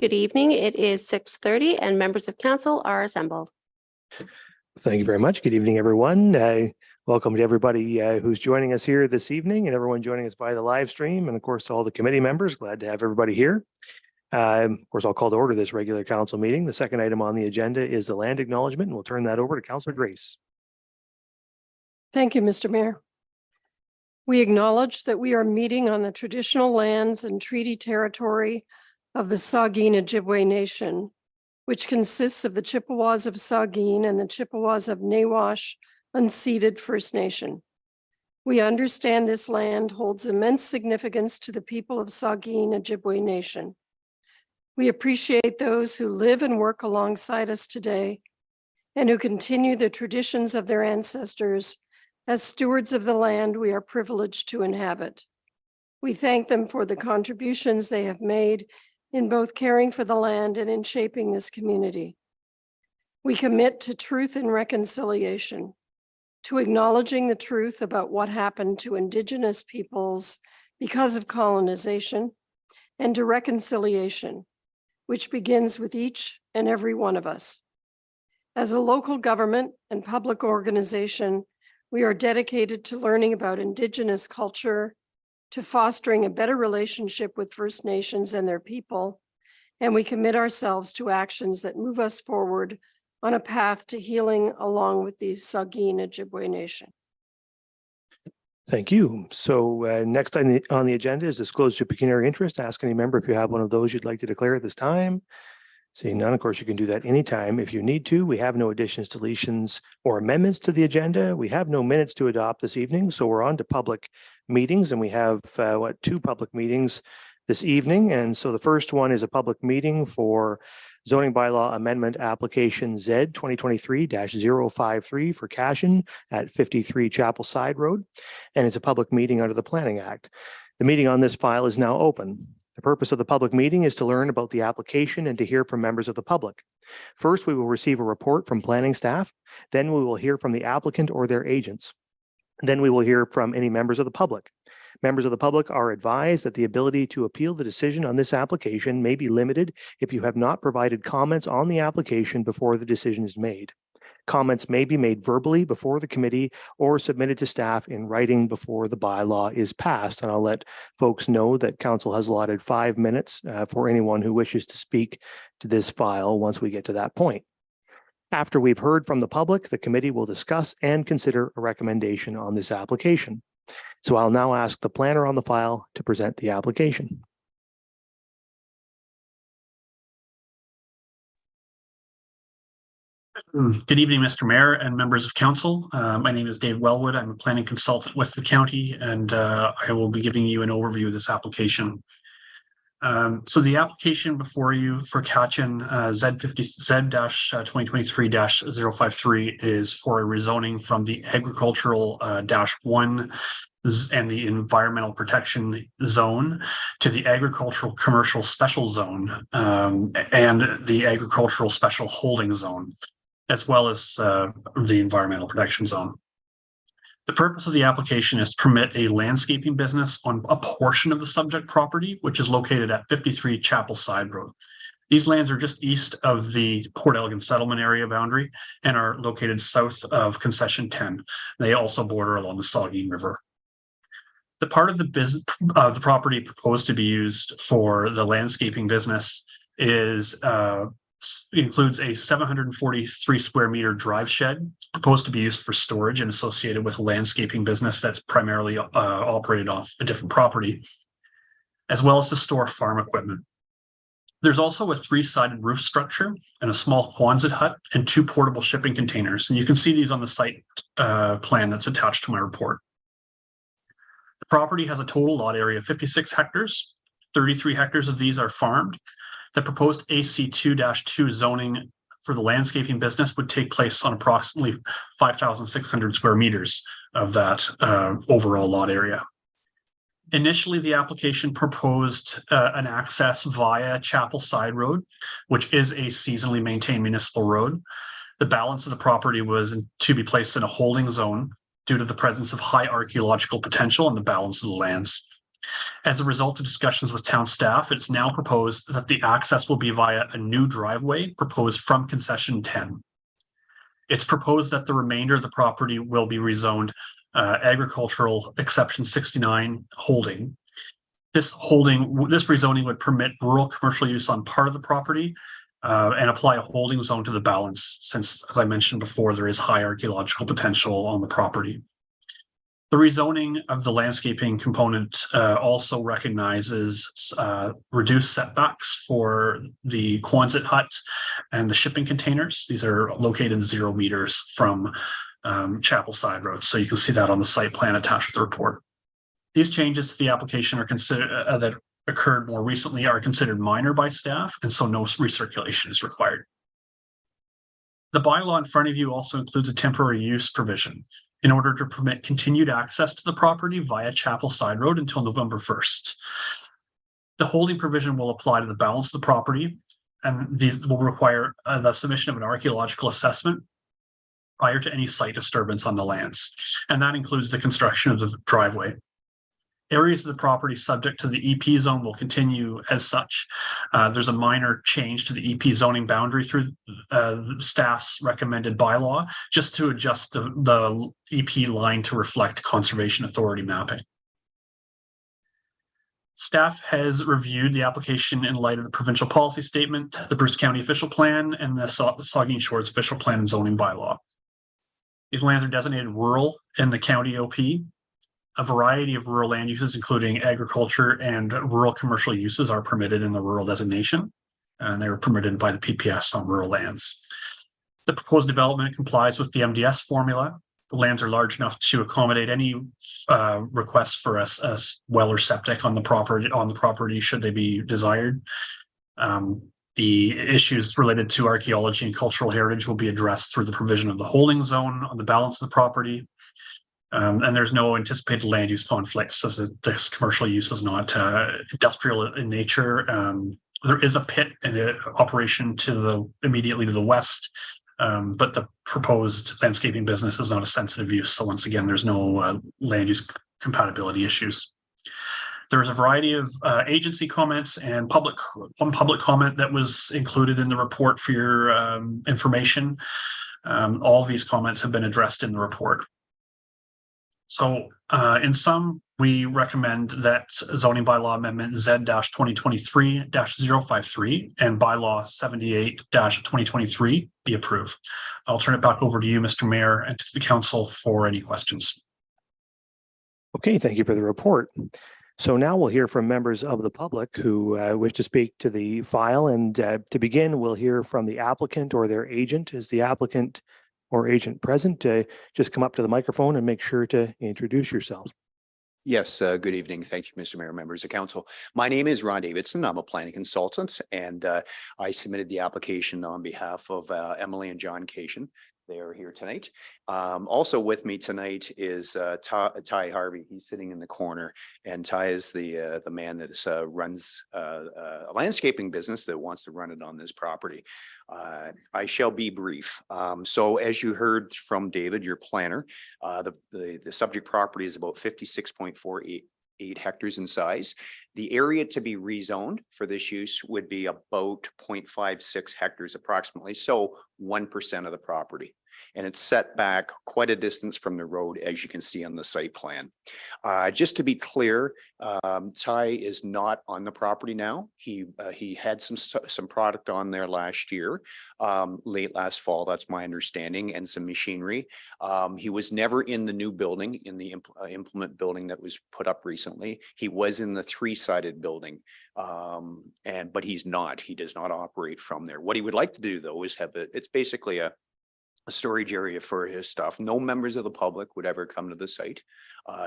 Good evening. It is 6:30 and members of council are assembled. Thank you very much. Good evening, everyone. Welcome to everybody who's joining us here this evening and everyone joining us via the live stream. And of course, to all the committee members, glad to have everybody here. Of course, I'll call to order this regular council meeting. The second item on the agenda is the land acknowledgement, and we'll turn that over to Councillor Grace. Thank you, Mr. Mayor. We acknowledge that we are meeting on the traditional lands and treaty territory of the Saugeen Ojibwe Nation, which consists of the Chippewas of Saugeen and the Chippewas of Nawash unceded First Nation. We understand this land holds immense significance to the people of Saugeen Ojibwe Nation. We appreciate those who live and work alongside us today and who continue the traditions of their ancestors as stewards of the land we are privileged to inhabit. We thank them for the contributions they have made in both caring for the land and in shaping this community. We commit to truth and reconciliation, to acknowledging the truth about what happened to Indigenous peoples because of colonization, and to reconciliation, which begins with each and every one of us. As a local government and public organization, we are dedicated to learning about Indigenous culture, to fostering a better relationship with First Nations and their people, and we commit ourselves to actions that move us forward on a path to healing along with the Saugeen Ojibwe Nation. Thank you. So next on the agenda is disclosure of pecuniary interest. Ask any member if you have one of those you'd like to declare at this time. Seeing none, of course, you can do that anytime if you need to. We have no additions, deletions, or amendments to the agenda. We have no minutes to adopt this evening, so we're on to public meetings, and we have two public meetings this evening. And so the first one is a public meeting for zoning bylaw amendment application Z 2023-053 for Cashin at 53 Chapel Side Road, and it's a public meeting under the Planning Act. The meeting on this file is now open. The purpose of the public meeting is to learn about the application and to hear from members of the public. First, we will receive a report from planning staff. Then we will hear from the applicant or their agents. Then we will hear from any members of the public. Members of the public are advised that the ability to appeal the decision on this application may be limited if you have not provided comments on the application before the decision is made. Comments may be made verbally before the committee or submitted to staff in writing before the bylaw is passed. And I'll let folks know that council has allotted 5 minutes for anyone who wishes to speak to this file once we get to that point. After we've heard from the public, the committee will discuss and consider a recommendation on this application. So I'll now ask the planner on the file to present the application. Good evening, Mr. Mayor and members of council. My name is Dave Wellwood. I'm a planning consultant with the county, and I will be giving you an overview of this application. So the application before you for Cashin Z-2023-053 is for a rezoning from the agricultural -1 and the environmental protection zone to the agricultural commercial special zone and the agricultural special holding zone, as well as the environmental protection zone. The purpose of the application is to permit a landscaping business on a portion of the subject property, which is located at 53 Chapel Side Road. These lands are just east of the Port Elgin settlement area boundary and are located south of Concession 10. They also border along the Saugeen River. The part of the property proposed to be used for the landscaping business is includes a 743 square meter drive shed proposed to be used for storage and associated with a landscaping business that's primarily operated off a different property, as well as to store farm equipment. There's also a 3-sided roof structure and a small Quonset hut and 2 portable shipping containers. And you can see these on the site plan that's attached to my report. The property has a total lot area of 56 hectares. 33 hectares of these are farmed. The proposed AC2-2 zoning for the landscaping business would take place on approximately 5,600 square meters of that overall lot area. Initially, the application proposed an access via Chapel Side Road, which is a seasonally maintained municipal road. The balance of the property was to be placed in a holding zone due to the presence of high archaeological potential and the balance of the lands. As a result of discussions with town staff, it's now proposed that the access will be via a new driveway proposed from concession 10. It's proposed that the remainder of the property will be rezoned agricultural exception 69 holding. This rezoning would permit rural commercial use on part of the property and apply a holding zone to the balance, since, as I mentioned before, there is high archaeological potential on the property. The rezoning of the landscaping component also recognizes reduced setbacks for the Quonset hut and the shipping containers. These are located 0 meters from Chapel Side Road. So you can see that on the site plan attached to the report. These changes to the application are considered that occurred more recently are considered minor by staff, and so no recirculation is required. The bylaw in front of you also includes a temporary use provision in order to permit continued access to the property via Chapel Side Road until November 1st. The holding provision will apply to the balance of the property, and these will require the submission of an archaeological assessment prior to any site disturbance on the lands. And that includes the construction of the driveway. Areas of the property subject to the EP zone will continue as such. There's a minor change to the EP zoning boundary through staff's recommended bylaw, just to adjust the EP line to reflect Conservation Authority mapping. Staff has reviewed the application in light of the provincial policy statement, the Bruce County official plan, and the Saugeen Shores official plan and zoning bylaw. These lands are designated rural in the county OP. A variety of rural land uses, including agriculture and rural commercial uses, are permitted in the rural designation, and they were permitted by the PPS on rural lands. The proposed development complies with the MDS formula. The lands are large enough to accommodate any requests for a well or septic on the property should they be desired. The issues related to archaeology and cultural heritage will be addressed through the provision of the holding zone on the balance of the property. And there's no anticipated land use conflicts, as this commercial use is not industrial in nature. There is a pit and an operation immediately to the west, but the proposed landscaping business is not a sensitive use. So once again, there's no land use compatibility issues. There's a variety of agency comments and one public comment that was included in the report for your information. All of these comments have been addressed in the report. So in sum, we recommend that zoning bylaw amendment Z-2023-053 and bylaw 78-2023 be approved. I'll turn it back over to you, Mr. Mayor, and to the council for any questions. Okay, thank you for the report. So now we'll hear from members of the public who wish to speak to the file. And to begin, we'll hear from the applicant or their agent. Is the applicant or agent present? Just come up to the microphone and make sure to introduce yourselves. Yes, good evening. Thank you, Mr. Mayor, members of council. My name is Ron Davidson. I'm a planning consultant, and I submitted the application on behalf of Emily and John Cation. They are here tonight. Also with me tonight is Ty Harvey. He's sitting in the corner, and Ty is the man that runs a landscaping business that wants to run it on this property. I shall be brief. So as you heard from David, your planner, the subject property is about 56.48 hectares in size. The area to be rezoned for this use would be about 0.56 hectares approximately, so 1% of the property. And it's set back quite a distance from the road, as you can see on the site plan. Just to be clear, Ty is not on the property now. He had some product on there last year, late last fall, that's my understanding, and some machinery. He was never in the new building, in the implement building that was put up recently. He was in the 3-sided building, but he's not. He does not operate from there. What he would like to do, though, is have it's basically a storage area for his stuff. No members of the public would ever come to the site.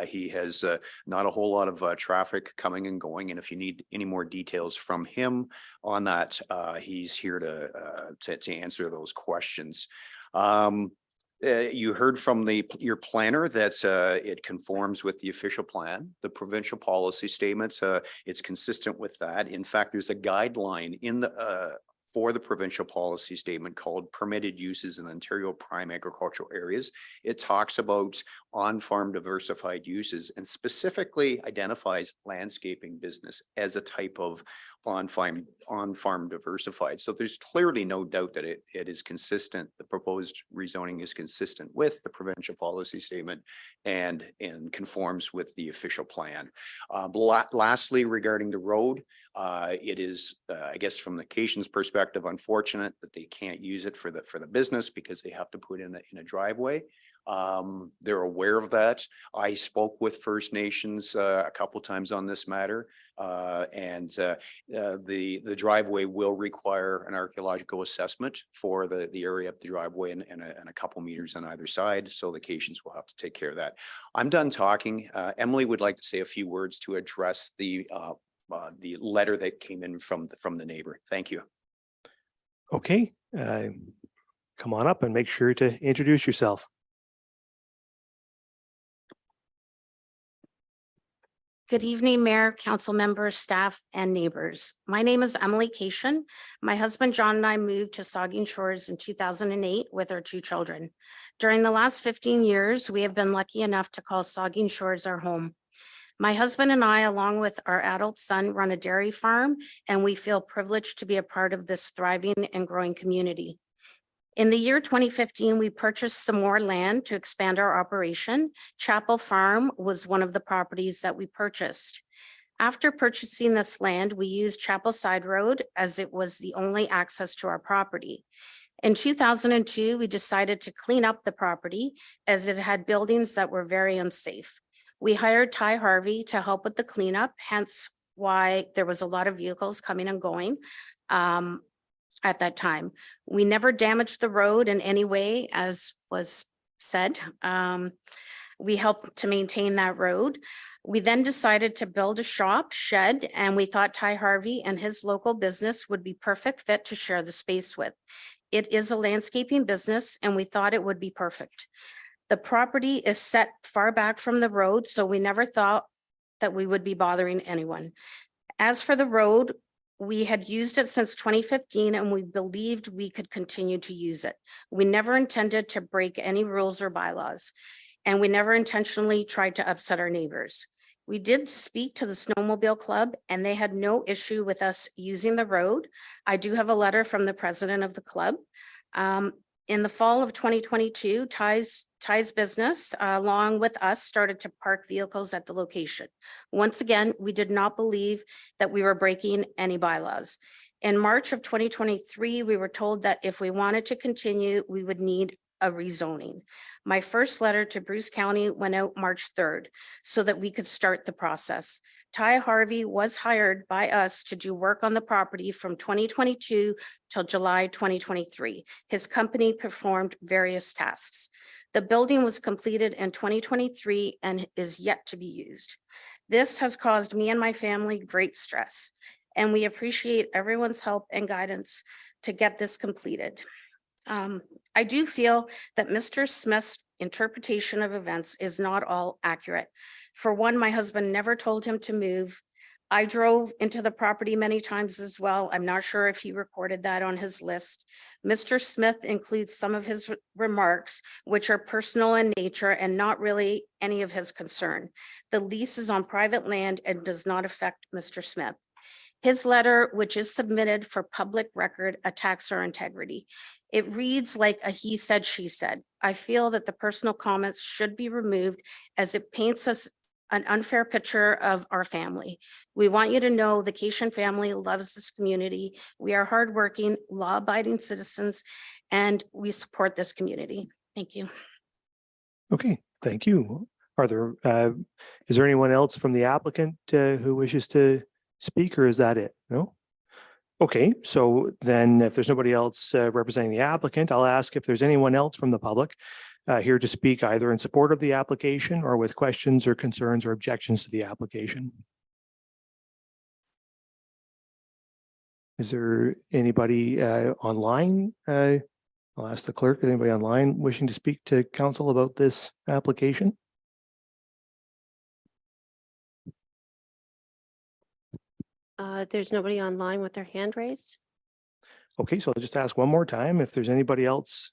He has not a whole lot of traffic coming and going. And if you need any more details from him on that, he's here to answer those questions. You heard from your planner that it conforms with the official plan, the provincial policy statements. It's consistent with that. In fact, there's a guideline in the for the provincial policy statement called permitted uses in Ontario prime agricultural areas. It talks about on-farm diversified uses and specifically identifies landscaping business as a type of on-farm diversified. So there's clearly no doubt that it is consistent. The proposed rezoning is consistent with the provincial policy statement and conforms with the official plan. Lastly, regarding the road, it is, I guess, from the Cation's perspective, unfortunate that they can't use it for the business because they have to put in a driveway. They're aware of that. I spoke with First Nations a couple times on this matter, and the driveway will require an archaeological assessment for the area of the driveway and a couple meters on either side. So the Cations will have to take care of that. I'm done talking. Emily would like to say a few words to address the letter that came in from the neighbor. Thank you. Okay, come on up and make sure to introduce yourself. Good evening, Mayor, council members, staff, and neighbors. My name is Emily Cation. My husband, John, and I moved to Saugeen Shores in 2008 with our 2 children. During the last 15 years, we have been lucky enough to call Saugeen Shores our home. My husband and I, along with our adult son, run a dairy farm, and we feel privileged to be a part of this thriving and growing community. In the year 2015, we purchased some more land to expand our operation. Chapel Farm was one of the properties that we purchased. After purchasing this land, we used Chapel Side Road as it was the only access to our property. In 2002, we decided to clean up the property as it had buildings that were very unsafe. We hired Ty Harvey to help with the cleanup, hence why there was a lot of vehicles coming and going. At that time, we never damaged the road in any way, as was said. We helped to maintain that road. We then decided to build a shop shed, and we thought Ty Harvey and his local business would be perfect fit to share the space with. It is a landscaping business, and we thought it would be perfect. The property is set far back from the road, so we never thought that we would be bothering anyone. As for the road, we had used it since 2015 and we believed we could continue to use it. We never intended to break any rules or bylaws, and we never intentionally tried to upset our neighbors. We did speak to the Snowmobile Club and they had no issue with us using the road. I do have a letter from the president of the club. In the fall of 2022, Ty's business, along with us, started to park vehicles at the location. Once again, we did not believe that we were breaking any bylaws. In March of 2023, we were told that if we wanted to continue, we would need a rezoning. My first letter to Bruce County went out March 3rd so that we could start the process. Ty Harvey was hired by us to do work on the property from 2022 till July 2023. His company performed various tasks. The building was completed in 2023 and is yet to be used. This has caused me and my family great stress, and we appreciate everyone's help and guidance to get this completed. I do feel that Mr. Smith's interpretation of events is not all accurate. For one, my husband never told him to move. I drove into the property many times as well. I'm not sure if he recorded that on his list. Mr. Smith includes some of his remarks, which are personal in nature and not really any of his concern. The lease is on private land and does not affect Mr. Smith. His letter, which is submitted for public record, attacks our integrity. It reads like a he said, she said. I feel that the personal comments should be removed as it paints us an unfair picture of our family. We want you to know the Cation family loves this community. We are hardworking, law-abiding citizens, and we support this community. Thank you. Okay, thank you. Is there anyone else from the applicant who wishes to speak, or is that it? No? Okay, so then if there's nobody else representing the applicant, I'll ask if there's anyone else from the public here to speak either in support of the application or with questions or concerns or objections to the application. Is there anybody online? I'll ask the clerk, anybody online wishing to speak to council about this application? There's nobody online with their hand raised. Okay, so I'll just ask one more time if there's anybody else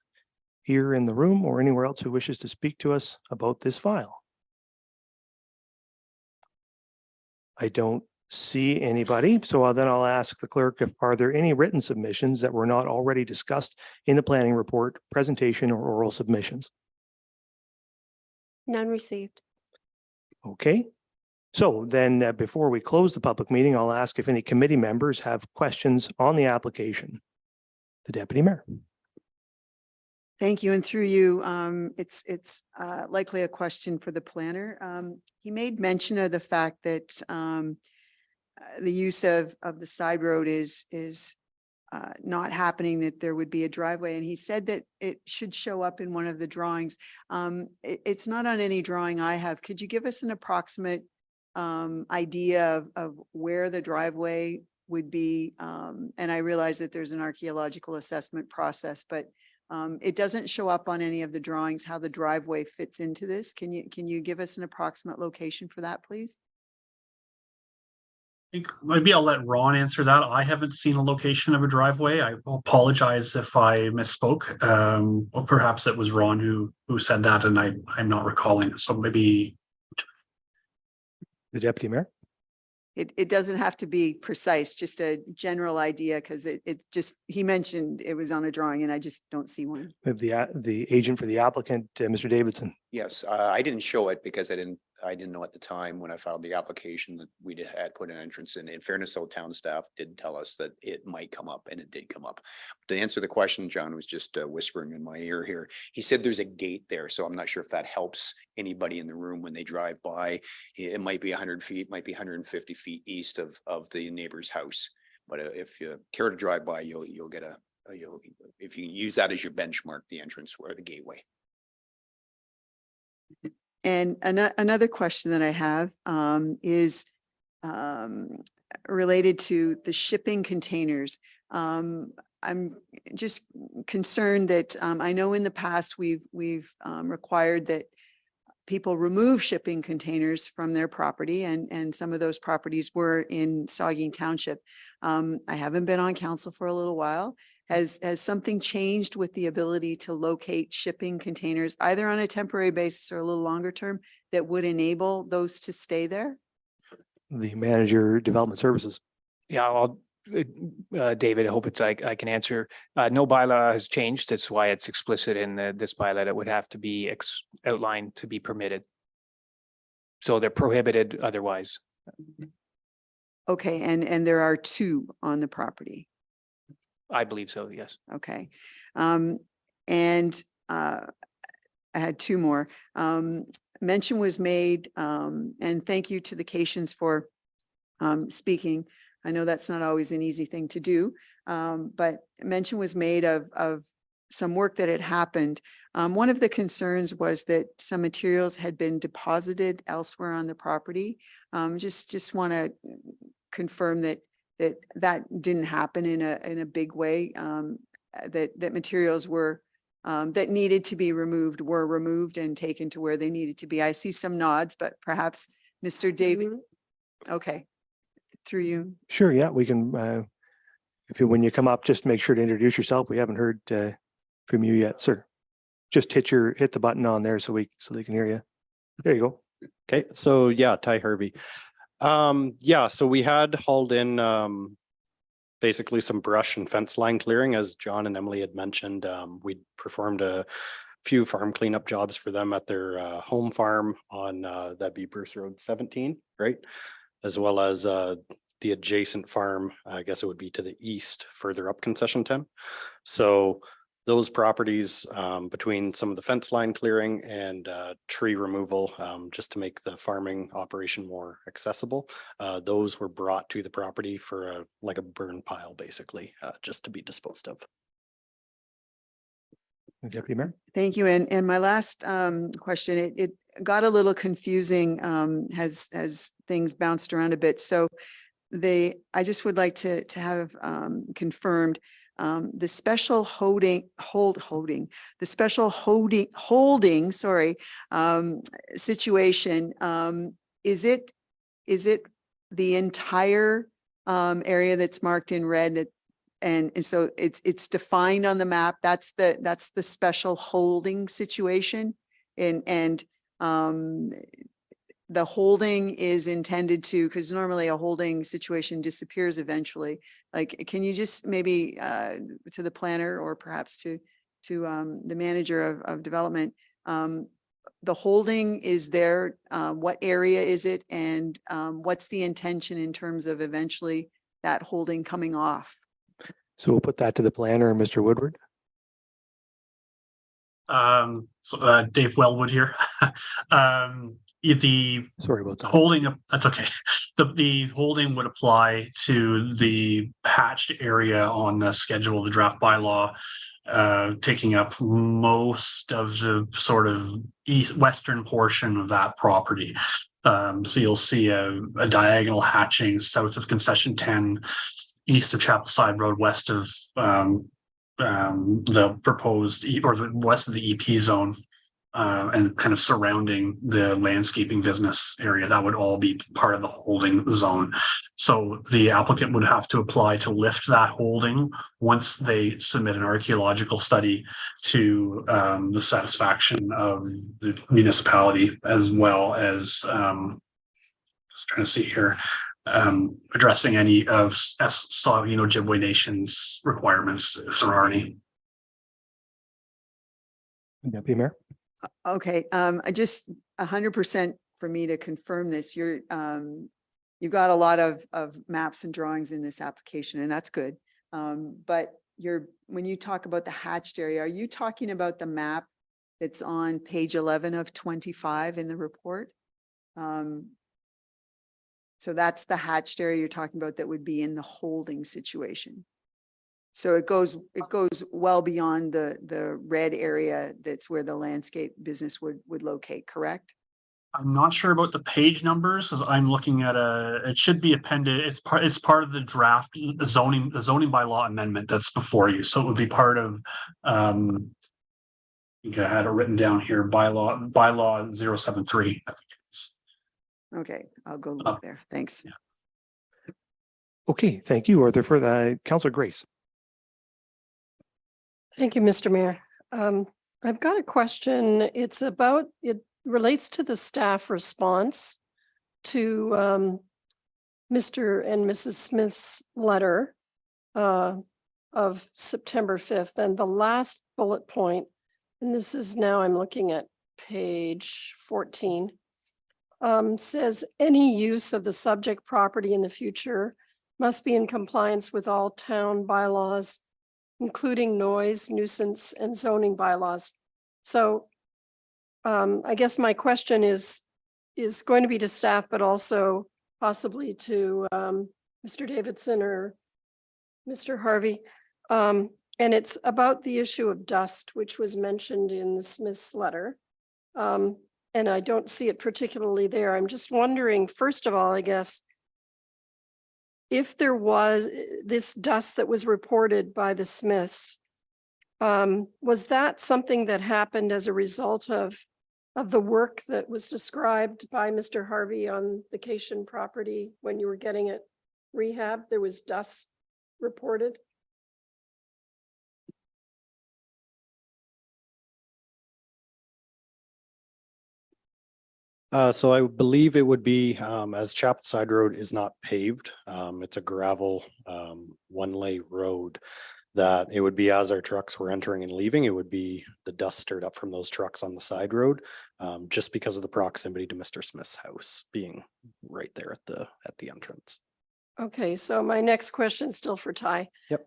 here in the room or anywhere else who wishes to speak to us about this file? I don't see anybody, so then I'll ask the clerk, are there any written submissions that were not already discussed in the planning report, presentation, or oral submissions? None received. Okay. So then before we close the public meeting, I'll ask if any committee members have questions on the application. The Deputy Mayor. Thank you. And through you, it's likely a question for the planner. He made mention of the fact that the use of the side road is not happening, that there would be a driveway. And he said that it should show up in one of the drawings. It's not on any drawing I have. Could you give us an approximate idea of where the driveway would be? And I realize that there's an archaeological assessment process, but it doesn't show up on any of the drawings how the driveway fits into this. Can you give us an approximate location for that, please? I think maybe I'll let Ron answer that. I haven't seen a location of a driveway. I apologize if I misspoke. Or perhaps it was Ron who said that and I'm not recalling. So maybe The Deputy Mayor. It doesn't have to be precise, just a general idea, because it's just, he mentioned it was on a drawing and I just don't see one. We have the agent for the applicant, Mr. Davidson. Yes, I didn't show it because I didn't know at the time when I filed the application that we had put an entrance in. In fairness, so town staff did tell us that it might come up, and it did come up. To answer the question, John was just whispering in my ear here. He said there's a gate there, so I'm not sure if that helps anybody in the room when they drive by. It might be 100 feet, might be 150 feet east of the neighbor's house. But if you care to drive by, you'll get if you use that as your benchmark, the entrance or the gateway. And another question that I have is related to the shipping containers. I'm just concerned that I know in the past we've required that people remove shipping containers from their property, and some of those properties were in Saugeen Township. I haven't been on council for a little while. Has something changed with the ability to locate shipping containers either on a temporary basis or a little longer term that would enable those to stay there? The manager, development services. Yeah, David, I hope I can answer. No bylaw has changed. That's why it's explicit in this bylaw. It would have to be outlined to be permitted. So they're prohibited otherwise. Okay, and there are two on the property. I believe so, yes. Okay. And I had two more. Mention was made, and thank you to the Cations for speaking. I know that's not always an easy thing to do, but mention was made of some work that had happened. One of the concerns was that some materials had been deposited elsewhere on the property. Just want to confirm that didn't happen in a big way, that materials were that needed to be removed were removed and taken to where they needed to be. I see some nods, but perhaps Mr. David. Okay, through you. Sure, yeah, we can, when you come up, just make sure to introduce yourself. We haven't heard from you yet, sir. Just hit the button on there so they can hear you. There you go. Okay, so yeah, Ty Harvey. Yeah, so we had hauled in basically some brush and fence line clearing, as John and Emily had mentioned. We performed a few farm cleanup jobs for them at their home farm on that'd be Bruce Road 17, right? As well as the adjacent farm, I guess it would be to the east, further up Concession 10. So those properties, between some of the fence line clearing and tree removal, just to make the farming operation more accessible, those were brought to the property for like a burn pile, basically, just to be disposed of. Deputy Mayor. Thank you. And my last question, it got a little confusing as things bounced around a bit. So I just would like to have confirmed the special holding situation. Is it the entire area that's marked in red, that and so it's defined on the map. That's the special holding situation. And the holding is intended to, because normally a holding situation disappears eventually. Like, can you just maybe to the planner or perhaps to the manager of development, the holding is there, what area is it? And what's the intention in terms of eventually that holding coming off? So we'll put that to the planner, Mr. Woodward. Dave Wellwood here. The Sorry about that. holding, that's okay. The holding would apply to the hatched area on the schedule, the draft bylaw, taking up most of the sort of western portion of that property. So you'll see a diagonal hatching south of concession 10, east of Chapel Side Road, west of the proposed or the west of the EP zone, and kind of surrounding the landscaping business area. That would all be part of the holding zone. So the applicant would have to apply to lift that holding once they submit an archaeological study to the satisfaction of the municipality, as well as just trying to see here, addressing any of Saugeen Ojibwe Nation's requirements, if there are any. Deputy Mayor. Okay, I just 100% for me to confirm this, you've got a lot of maps and drawings in this application, and that's good. But when you talk about the hatched area, are you talking about the map that's on page 11 of 25 in the report? So that's the hatched area you're talking about that would be in the holding situation. So it goes well beyond the red area that's where the landscape business would locate, correct? I'm not sure about the page numbers, as I'm looking at it should be appended. It's part of the draft zoning bylaw amendment that's before you. So it would be part of I think I had it written down here, bylaw 073. I think it is. Okay, I'll go look there. Thanks. Yeah. Okay, thank you. Are there further, Councillor Grace? Thank you, Mr. Mayor. I've got a question. It relates to the staff response to Mr. and Mrs. Smith's letter of September 5th. And the last bullet point, and this is now I'm looking at page 14, says any use of the subject property in the future must be in compliance with all town bylaws, including noise, nuisance, and zoning bylaws. So I guess my question is going to be to staff, but also possibly to Mr. Davidson or Mr. Harvey. And it's about the issue of dust, which was mentioned in the Smith's letter. And I don't see it particularly there. I'm just wondering, first of all, I guess, if there was this dust that was reported by the Smiths, was that something that happened as a result of the work that was described by Mr. Harvey on the Cation property when you were getting it rehab? There was dust reported? So I believe it would be, as Chapel Side Road is not paved, it's a gravel one-lay road, that it would be as our trucks were entering and leaving, it would be the dust stirred up from those trucks on the side road, just because of the proximity to Mr. Smith's house being right there at the entrance. Okay, so my next question is still for Ty. Yep.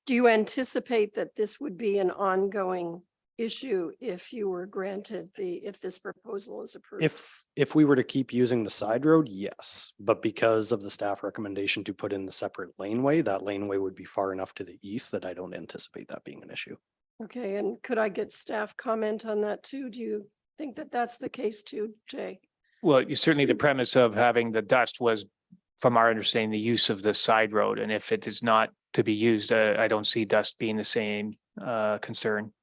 Do you anticipate that this would be an ongoing issue if you were granted if this proposal is approved? If we were to keep using the side road, yes, but because of the staff recommendation to put in the separate laneway, that laneway would be far enough to the east that I don't anticipate that being an issue. Okay, and could I get staff comment on that too? Do you think that that's the case too, Jay? Well, certainly the premise of having the dust was, from our understanding, the use of the side road. And if it is not to be used, I don't see dust being the same concern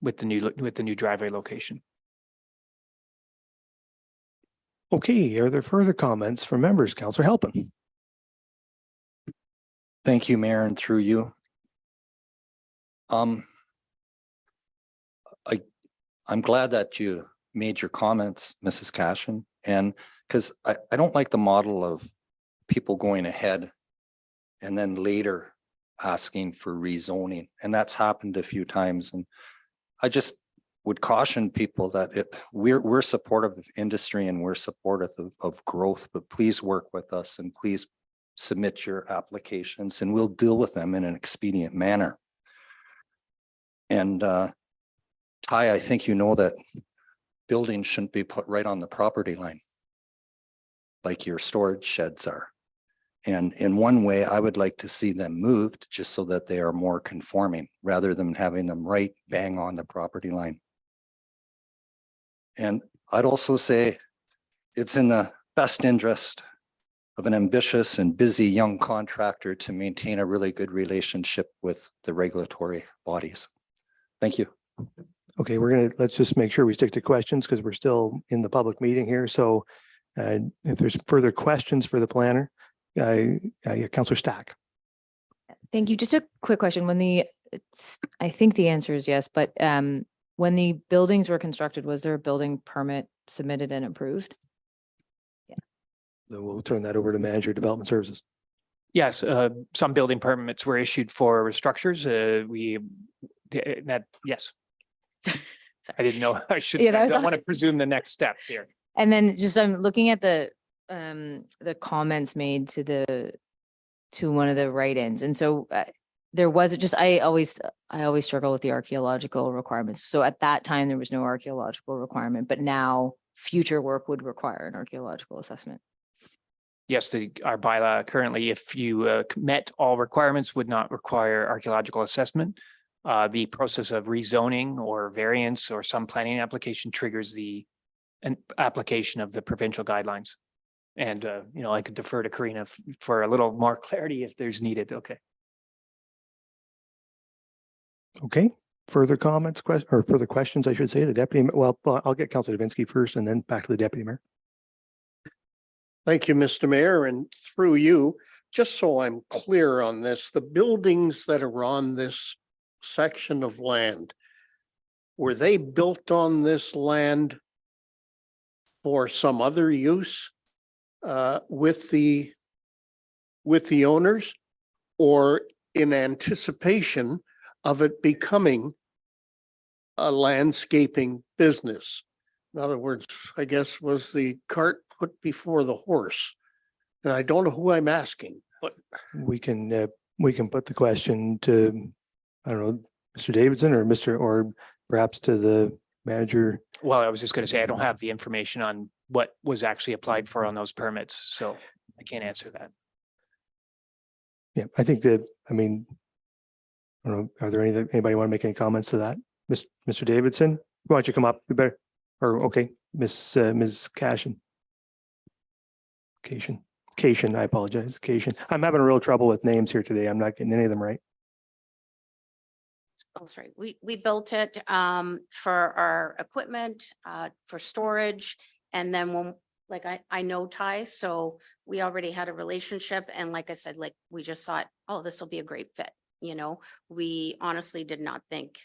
with the new driveway location. Okay, are there further comments from members? Councillor Halpin. Thank you, Mayor, and through you. I'm glad that you made your comments, Mrs. Cashin, and because I don't like the model of people going ahead and then later asking for rezoning, and that's happened a few times. And I just would caution people that we're supportive of industry and we're supportive of growth, but please work with us and please submit your applications and we'll deal with them in an expedient manner. And Ty, I think you know that buildings shouldn't be put right on the property line like your storage sheds are. And in one way, I would like to see them moved just so that they are more conforming rather than having them right bang on the property line. And I'd also say it's in the best interest of an ambitious and busy young contractor to maintain a really good relationship with the regulatory bodies. Thank you. Okay, let's just make sure we stick to questions because we're still in the public meeting here. So if there's further questions for the planner, Councillor Stack. Thank you. Just a quick question. I think the answer is yes, but when the buildings were constructed, was there a building permit submitted and approved? So we'll turn that over to Manager of Development Services. Yes, some building permits were issued for structures. Yes. I didn't know. I should, Yeah, I don't want to presume the next step here. And then just I'm looking at the comments made to one of the write-ins. And so there was just, I always struggle with the archaeological requirements. So at that time, there was no archaeological requirement, but now future work would require an archaeological assessment. Yes, our bylaw currently, if you met all requirements, would not require archaeological assessment. The process of rezoning or variance or some planning application triggers an application of the provincial guidelines. And, I could defer to Karina for a little more clarity if there's needed. Okay. Okay, further comments, or further questions, I should say, the deputy. Well, I'll get Councillor Davinsky first and then back to the deputy mayor. Thank you, Mr. Mayor, and through you, just so I'm clear on this, the buildings that are on this section of land, were they built on this land for some other use with the owners, or in anticipation of it becoming a landscaping business? In other words, I guess, was the cart put before the horse? And I don't know who I'm asking, but We can put the question to, I don't know, Mr. Davidson or perhaps to the manager. Well, I was just going to say, I don't have the information on what was actually applied for on those permits, so I can't answer that. Yeah, I think that, I don't know, are there anybody want to make any comments to that? Mr. Davidson, why don't you come up? We better, or okay, Ms. Cashin. Cation, I apologize. Cation. I'm having a real trouble with names here today. I'm not getting any of them right. Oh, sorry. We built it for our equipment, for storage. And then when, like, I know Ty, so we already had a relationship. And like I said, like, we just thought, oh, this will be a great fit. We honestly did not think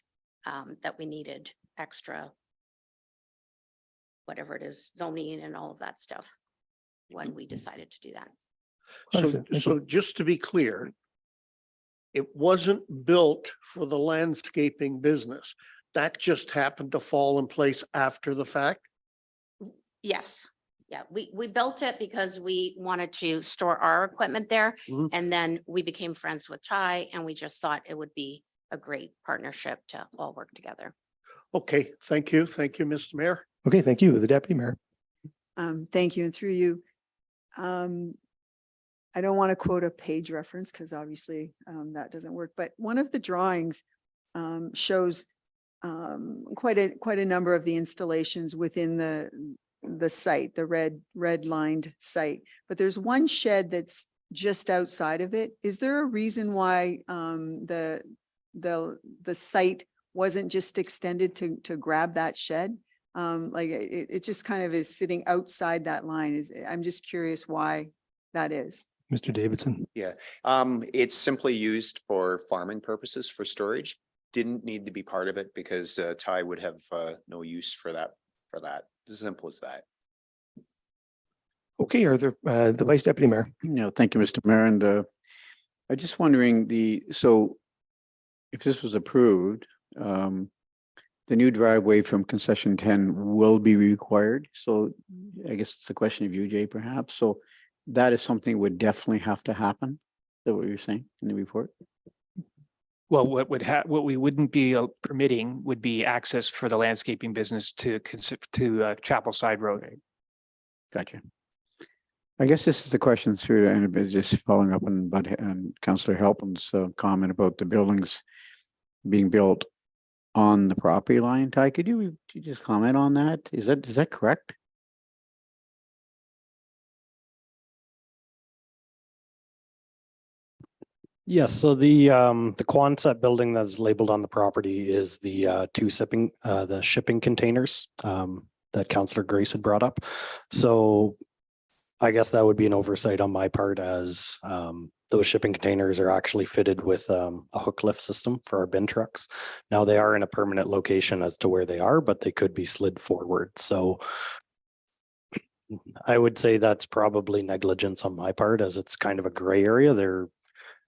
that we needed extra, whatever it is, zoning and all of that stuff when we decided to do that. so just to be clear, it wasn't built for the landscaping business. That just happened to fall in place after the fact? Yes. Yeah, we built it because we wanted to store our equipment there. Mhm. And then we became friends with Ty and we just thought it would be a great partnership to all work together. Okay, thank you. Thank you, Mr. Mayor. Okay, thank you. The deputy mayor. Thank you. And through you, I don't want to quote a page reference because obviously that doesn't work, but one of the drawings shows quite a number of the installations within the site, the red lined site. But there's one shed that's just outside of it. Is there a reason why the site wasn't just extended to grab that shed? Like it just kind of is sitting outside that line. I'm just curious why that is. Mr. Davidson. Yeah, it's simply used for farming purposes for storage. didn't need to be part of it because Ty would have no use for that. As simple as that. Okay, are there, the Vice Deputy Mayor? Thank you, Mr. Mayor. And I'm just wondering so if this was approved, the new driveway from concession 10 will be required. So I guess it's a question of you, Jay, perhaps. So that is something would definitely have to happen. Is that what you're saying in the report? Well, what we wouldn't be permitting would be access for the landscaping business to Chapel Side Road. Gotcha. I guess this is the question through, and it's just following up on Bud and Councillor Halpin's comment about the buildings being built on the property line. Ty, could you just comment on that? Is that correct? Yes, so the Quonset building that's labeled on the property is the the shipping containers that Councillor Grace had brought up. So I guess that would be an oversight on my part, as those shipping containers are actually fitted with a hook lift system for our bin trucks. Now they are in a permanent location as to where they are, but they could be slid forward. So I would say that's probably negligence on my part, as it's kind of a gray area. They're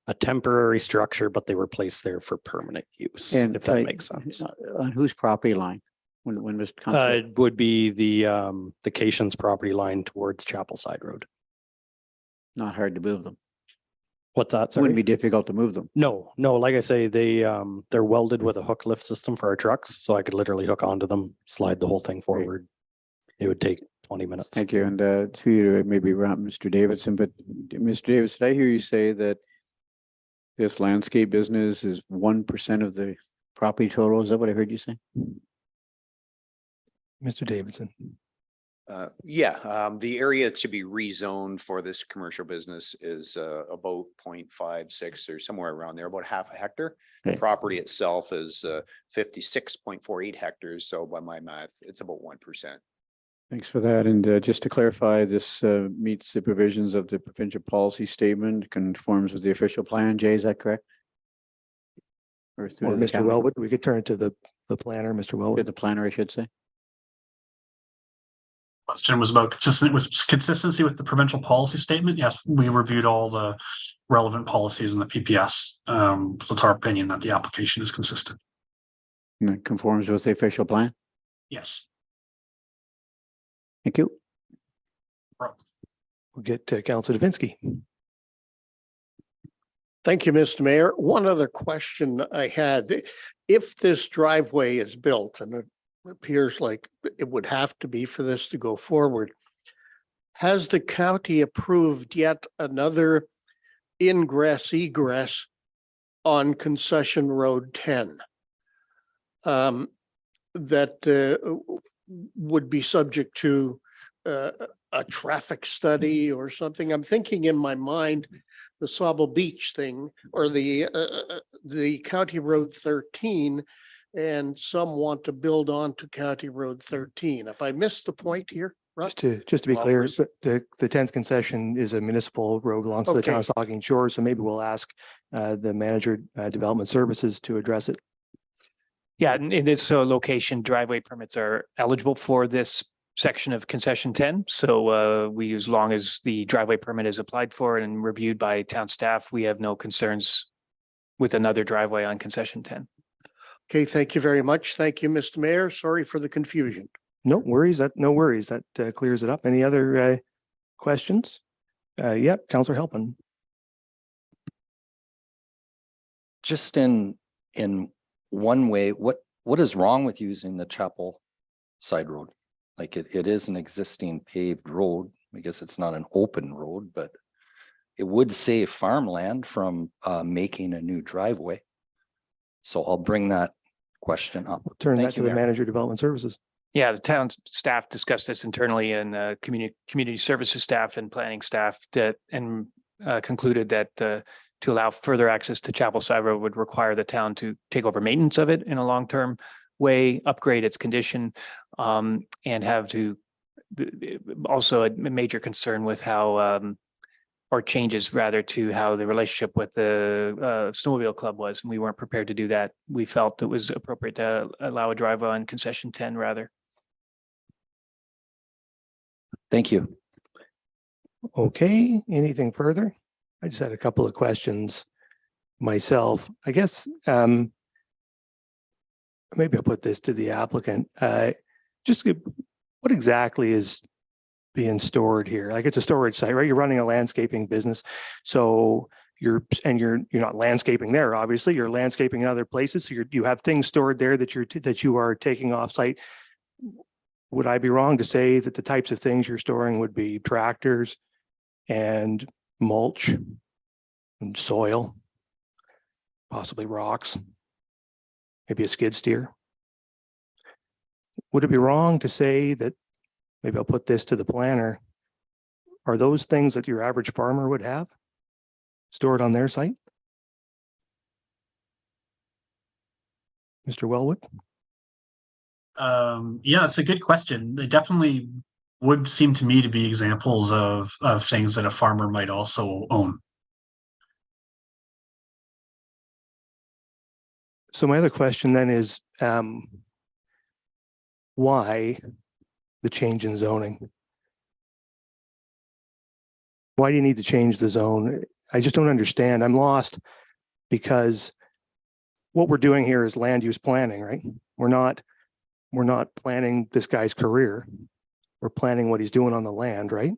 a temporary structure, but they were placed there for permanent use, And if that makes sense. On whose property line? When was It would be the Cations property line towards Chapel Side Road. not hard to move them? What's that? It wouldn't Sorry. be difficult to move them. No, like I say, they're welded with a hook lift system for our trucks, so I could literally hook onto them, slide the whole thing forward. It would take 20 minutes. Thank you. And to you, maybe around Mr. Davidson, but Mr. Davis, did I hear you say that this landscape business is 1% of the property total? Is that what I heard you say? Mr. Davidson. The area to be rezoned for this commercial business is about 0.56 or somewhere around there, about half a hectare. The Okay. property itself is 56.48 hectares. So by my math, it's about 1%. Thanks for that. And just to clarify, this meets the provisions of the provincial policy statement, conforms with the official plan. Jay, is that correct? Or through Or the Mr. county? Wellwood, we could turn it to the planner, Mr. To Wellwood. the planner, I should say. Question was about consistency with the provincial policy statement. Yes, we reviewed all the relevant policies in the PPS. So it's our opinion that the application is consistent. And it conforms with the official plan. Yes. Thank you. We'll get to Councillor Davinsky. Thank you, Mr. Mayor. One other question I had. If this driveway is built, and it appears like it would have to be for this to go forward, has the county approved yet another ingress egress on Concession Road 10? That would be subject to a traffic study or something? I'm thinking in my mind, the Sauble Beach thing, or the County Road 13, and some want to build onto County Road 13. If I missed the point here, Russ? Just to be Well, clear, we're- the 10th concession is a municipal road, belongs to the town of Saugeen Shores, so maybe we'll ask the manager, development services to address it. Yeah, and it is so location driveway permits are eligible for this section of concession 10. So we, as long as the driveway permit is applied for and reviewed by town staff, we have no concerns with another driveway on concession 10. Okay, thank you very much. Thank you, Mr. Mayor. Sorry for the confusion. No worries, that clears it up. Any other questions? Yep, Councillor Halpin. Just in one way, what is wrong with using the Chapel Side Road? Like it is an existing paved road. I guess it's not an open road, but it would save farmland from making a new driveway. So I'll bring that question up. Turn Thank that to you, the Mayor. manager, development services. Yeah, the town staff discussed this internally, and community services staff and planning staff concluded that to allow further access to Chapel Side Road would require the town to take over maintenance of it in a long-term way, upgrade its condition, and have to also a major concern with how or changes rather to how the relationship with the snowmobile club was. And we weren't prepared to do that. We felt it was appropriate to allow a drive on concession 10 rather. Thank you. Okay, anything further? I just had a couple of questions myself. I guess maybe I'll put this to the applicant. What exactly is being stored here? Like, it's a storage site, right? You're running a landscaping business. So you're not landscaping there, obviously. You're landscaping in other places. So you have things stored there that you are taking off site. Would I be wrong to say that the types of things you're storing would be tractors and mulch and soil, possibly rocks, maybe a skid steer? Would it be wrong to say that, maybe I'll put this to the planner, are those things that your average farmer would have stored on their site? Mr. Wellwood? Yeah, it's a good question. They definitely would seem to me to be examples of things that a farmer might also own. So my other question then is, why the change in zoning? Why do you need to change the zone? I just don't understand. I'm lost, because what we're doing here is land use planning, right? We're not planning this guy's career. We're planning what he's doing on the land, right?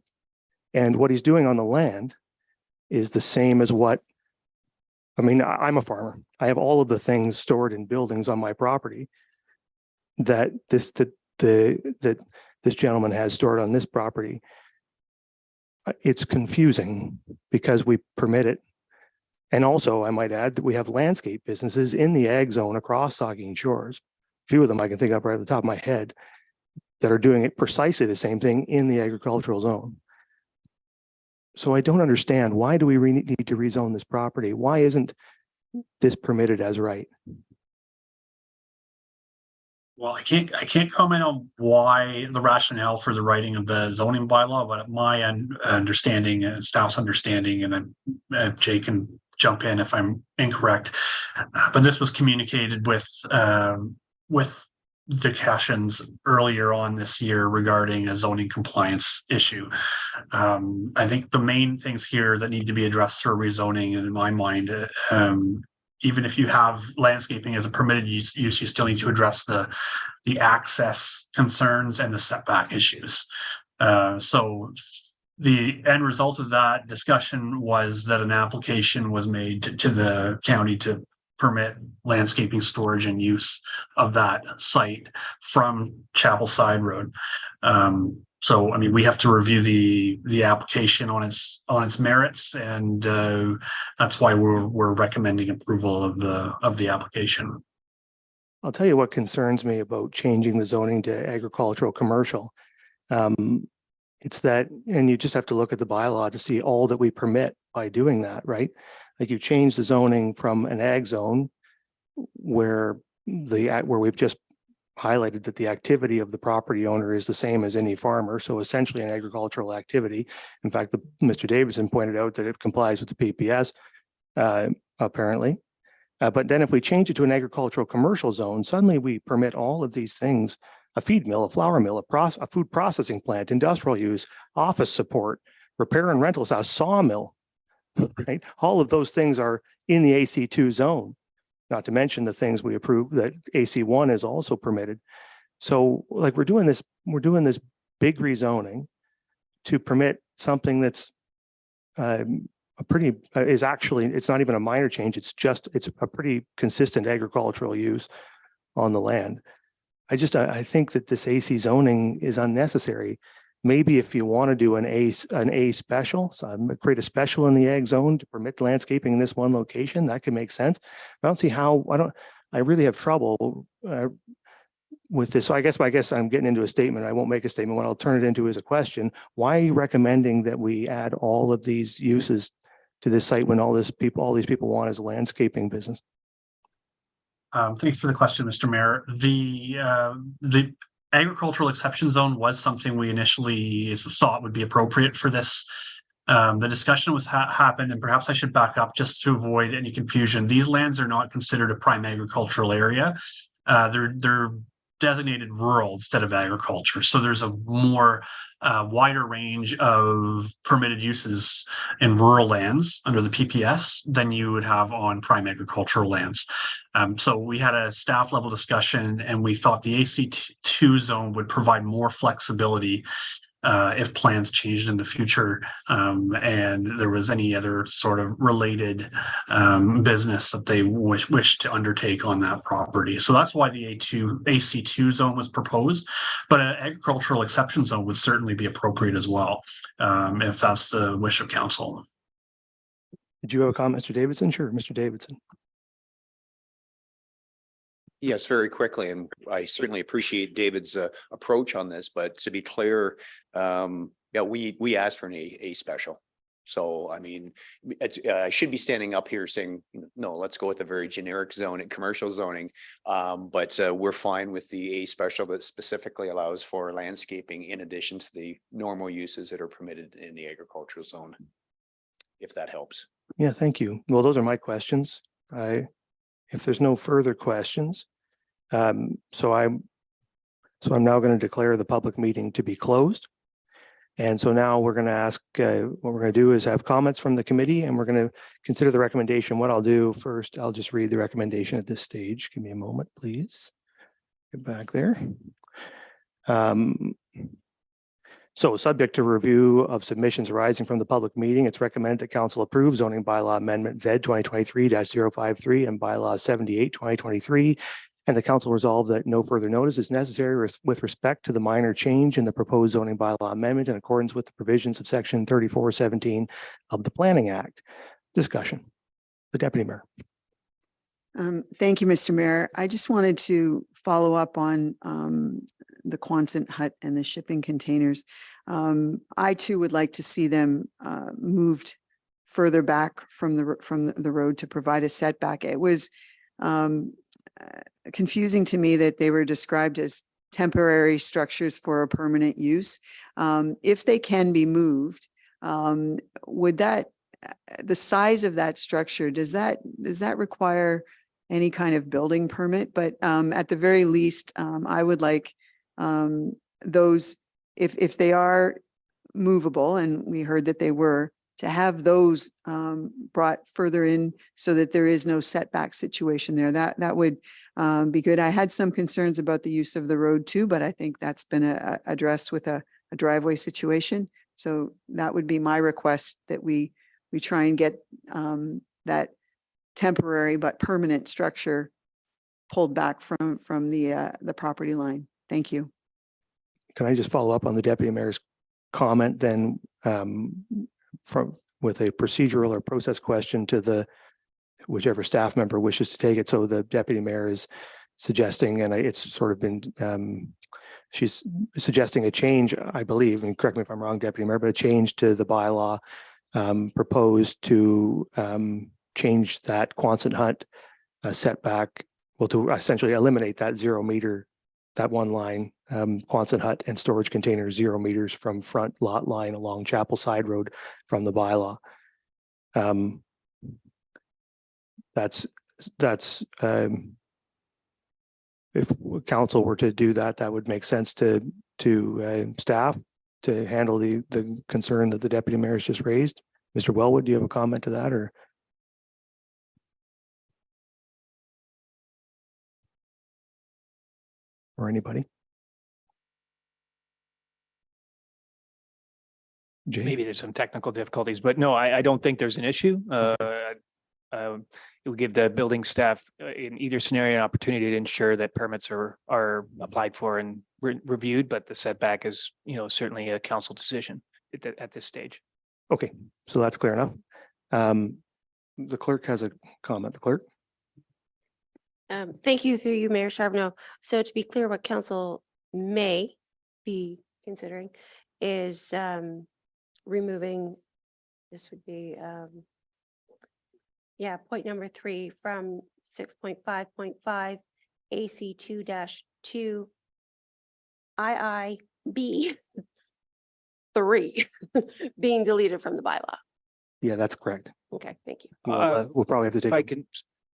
And what he's doing on the land is the same as what, I mean, I'm a farmer. I have all of the things stored in buildings on my property that this gentleman has stored on this property. It's confusing because we permit it. And also, I might add that we have landscape businesses in the ag zone across Saugeen Shores. A few of them I can think of right at the top of my head that are doing it precisely the same thing in the agricultural zone. So I don't understand, why do we need to rezone this property? Why isn't this permitted as right? Well, I can't comment on why the rationale for the writing of the zoning bylaw, but my understanding and staff's understanding, and then Jay can jump in if I'm incorrect, but this was communicated with the Cashins earlier on this year regarding a zoning compliance issue. I think the main things here that need to be addressed through rezoning, and in my mind, even if you have landscaping as a permitted use, you still need to address the access concerns and the setback issues. So the end result of that discussion was that an application was made to the county to permit landscaping, storage, and use of that site from Chapel Side Road. So, I mean, we have to review the application on its merits, and that's why we're recommending approval of the application. I'll tell you what concerns me about changing the zoning to agricultural commercial. It's that, and you just have to look at the bylaw to see all that we permit by doing that, right? Like, you change the zoning from an ag zone where we've just highlighted that the activity of the property owner is the same as any farmer. So essentially an agricultural activity. In fact, Mr. Davidson pointed out that it complies with the PPS, apparently. But then if we change it to an agricultural commercial zone, suddenly we permit all of these things: a feed mill, a flour mill, a food processing plant, industrial use, office support, repair and rentals, a sawmill, right? All of those things are in the AC2 zone. Not to mention the things we approve that AC1 is also permitted. So, like, we're doing this big rezoning to permit something that's it's not even a minor change. It's a pretty consistent agricultural use on the land. I think that this AC zoning is unnecessary. Maybe if you want to do an A special, so create a special in the ag zone to permit landscaping in this one location, that could make sense. I don't see how. I really have trouble with this. So I guess I'm getting into a statement. I won't make a statement. What I'll turn it into is a question. Why are you recommending that we add all of these uses to this site when all these people want is a landscaping business? Thanks for the question, Mr. Mayor. The agricultural exception zone was something we initially thought would be appropriate for this The discussion was happened, and perhaps I should back up just to avoid any confusion. These lands are not considered a prime agricultural area. They're designated rural instead of agriculture. So there's a more wider range of permitted uses in rural lands under the PPS than you would have on prime agricultural lands. So we had a staff level discussion, and we thought the AC2 zone would provide more flexibility if plans changed in the future, and there was any other sort of related business that they wish to undertake on that property. So that's why the AC2 zone was proposed, but an agricultural exception zone would certainly be appropriate as well, if that's the wish of council. Did you have a comment, Mr. Davidson? Sure, Mr. Davidson. Yes, very quickly, and I certainly appreciate David's approach on this, but to be clear, yeah, we asked for an A special. So, I mean, I should be standing up here saying, no, let's go with a very generic zone and commercial zoning. But we're fine with the A special that specifically allows for landscaping in addition to the normal uses that are permitted in the agricultural zone, if that helps. Yeah, thank you. Well, those are my questions. If there's no further questions, so I'm now going to declare the public meeting to be closed. And so now we're going to ask, what we're going to do is have comments from the committee, and we're going to consider the recommendation. What I'll do first, I'll just read the recommendation at this stage. Give me a moment, please. Get back there. So subject to review of submissions arising from the public meeting, it's recommended that council approve zoning bylaw amendment Z 2023-053 and bylaw 78 2023. And the council resolved that no further notice is necessary with respect to the minor change in the proposed zoning bylaw amendment in accordance with the provisions of section 3417 of the Planning Act. Discussion. The Deputy Mayor. Thank you, Mr. Mayor. I just wanted to follow up on the Quonset hut and the shipping containers. I too would like to see them moved further back from the road to provide a setback. It was confusing to me that they were described as temporary structures for a permanent use. If they can be moved, would that, the size of that structure, does that require any kind of building permit? But at the very least, I would like those, if they are movable, and we heard that they were, to have those brought further in so that there is no setback situation there. That would be good. I had some concerns about the use of the road too, but I think that's been addressed with a driveway situation. So that would be my request, that we try and get that temporary but permanent structure pulled back from the property line. Thank you. Can I just follow up on the Deputy Mayor's comment then, with a procedural or process question to the whichever staff member wishes to take it. So the Deputy Mayor is suggesting, and it's sort of been, she's suggesting a change, I believe, and correct me if I'm wrong, Deputy Mayor, but a change to the bylaw proposed to change that Quonset hut setback, well, to essentially eliminate that 0 meter, that one line, Quonset hut and storage container 0 meters from front lot line along Chapel Side Road from the bylaw. That's if council were to do that, that would make sense to staff to handle the concern that the Deputy Mayor has just raised. Mr. Wellwood, do you have a comment to that, or anybody? Jay? Maybe there's some technical difficulties, but no, I don't think there's an issue. It would give the building staff in either scenario an opportunity to ensure that permits are applied for and reviewed, but the setback is, certainly a council decision at this stage. Okay, so that's clear enough. The clerk has a comment. The clerk. Thank you, through you, Mayor Charbonneau. So to be clear, what council may be considering is removing, this would be, point number 3 from 6.5.5 AC2-2 IIB three being deleted from the bylaw. Yeah, that's correct. Okay, thank you. We'll probably have to take. If I a- can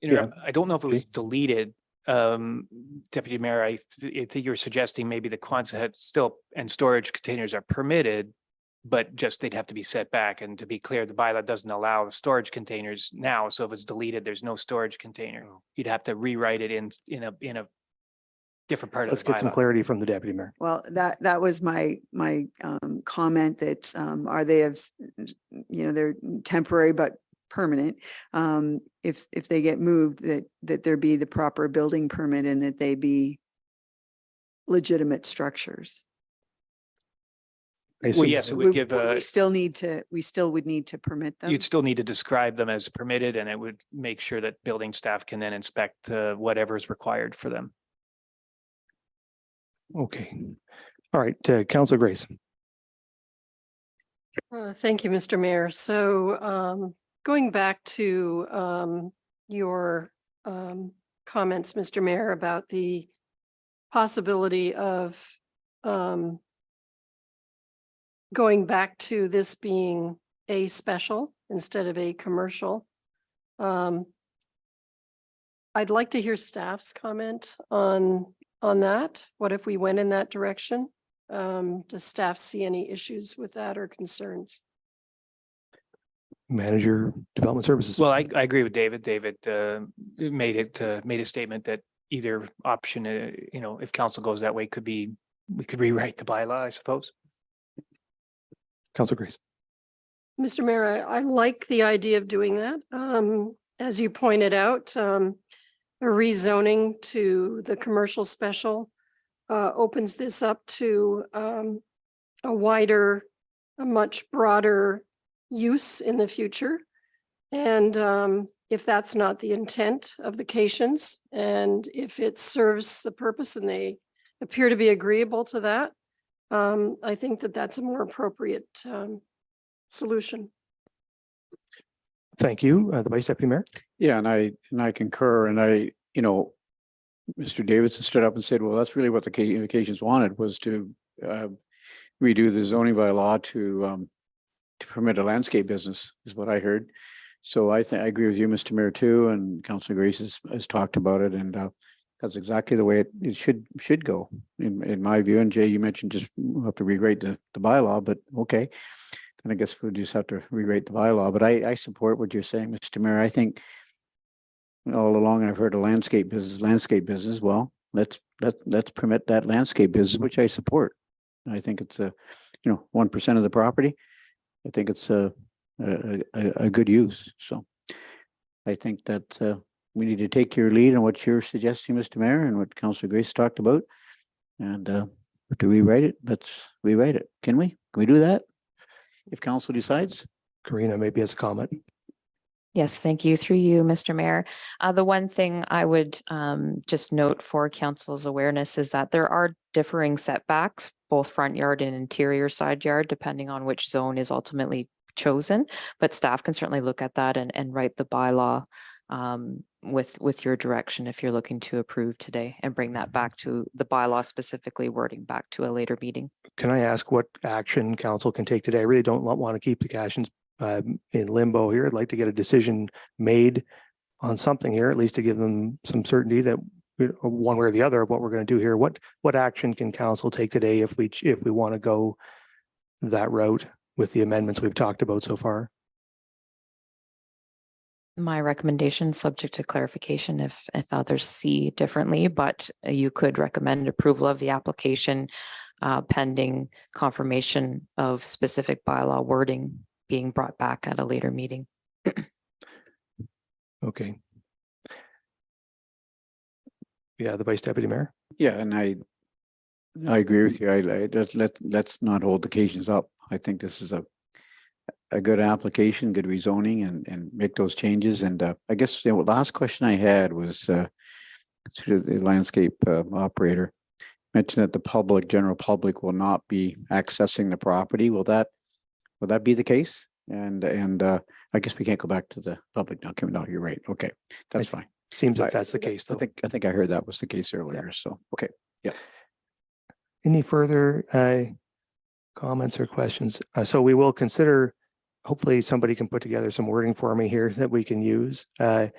interrupt, I don't know if it was Okay. deleted. Deputy Mayor, I think you're suggesting maybe the Quonset still and storage containers are permitted, but just they'd have to be set back. And to be clear, the bylaw doesn't allow the storage containers now. So if it's deleted, there's no storage container. You'd have to rewrite it in a different part of Let's the get some bylaw. clarity from the deputy mayor. Well, that was my comment that are they they're temporary but permanent. If they get moved, that there be the proper building permit and that they be legitimate structures. I Well, assume yes, that- it would give We still would need to permit them. you'd still need to describe them as permitted, and it would make sure that building staff can then inspect whatever is required for them. Okay. All right, Councilor Grace. Thank you, Mr. Mayor. So going back to your comments, Mr. Mayor, about the possibility of going back to this being a special instead of a commercial. I'd like to hear staff's comment on that. What if we went in that direction? Does staff see any issues with that or concerns? Manager, Development Services. Well, I agree with David. David made a statement that either option, if council goes that way, we could rewrite the bylaw, I suppose. Councilor Grace. Mr. Mayor, I like the idea of doing that. As you pointed out, a rezoning to the commercial special opens this up to a wider, a much broader use in the future. And if that's not the intent of the Cations, and if it serves the purpose and they appear to be agreeable to that, I think that that's a more appropriate solution. Thank you. The Vice Deputy Mayor. Yeah, and I concur, and Mr. Davidson stood up and said, well, that's really what the Cations wanted, was to redo the zoning bylaw to permit a landscape business, is what I heard. So I agree with you, Mr. Mayor, too, and Councilor Grace has talked about it, and that's exactly the way it should go, in my view. And Jay, you mentioned just we'll have to rewrite the bylaw, but okay. Then I guess we'll just have to rewrite the bylaw. But I support what you're saying, Mr. Mayor. I think all along I've heard a landscape business. Well, let's permit that landscape business, which I support. I think it's 1% of the property. I think it's a good use. So I think that we need to take your lead on what you're suggesting, Mr. Mayor, and what Councilor Grace talked about. And to rewrite it, let's rewrite it. Can we do that? If council decides? Karina maybe has a comment. Yes, thank you. Through you, Mr. Mayor. The one thing I would just note for council's awareness is that there are differing setbacks, both front yard and interior side yard, depending on which zone is ultimately chosen. But staff can certainly look at that and write the bylaw with your direction if you're looking to approve today, and bring that back to the bylaw, specifically wording back to a later meeting. Can I ask what action council can take today? I really don't want to keep the Cations in limbo here. I'd like to get a decision made on something here, at least to give them some certainty that one way or the other of what we're going to do here. What action can council take today if we want to go that route with the amendments we've talked about so far? My recommendation, subject to clarification if others see differently, but you could recommend approval of the application pending confirmation of specific bylaw wording being brought back at a later meeting. Okay. Yeah, the Vice Deputy Mayor. Yeah, and I agree with you. Let's not hold the Cations up. I think this is a good application, good rezoning, and make those changes. And I guess the last question I had was to the landscape operator. Mentioned that the general public will not be accessing the property. Will that be the case? And I guess we can't go back to the public now. No, you're right. Okay, that's fine. Seems like that's the case, though. I think I heard that was the case earlier. So okay, yeah. Any further Comments or questions? So we will consider, hopefully somebody can put together some wording for me here that we can use. And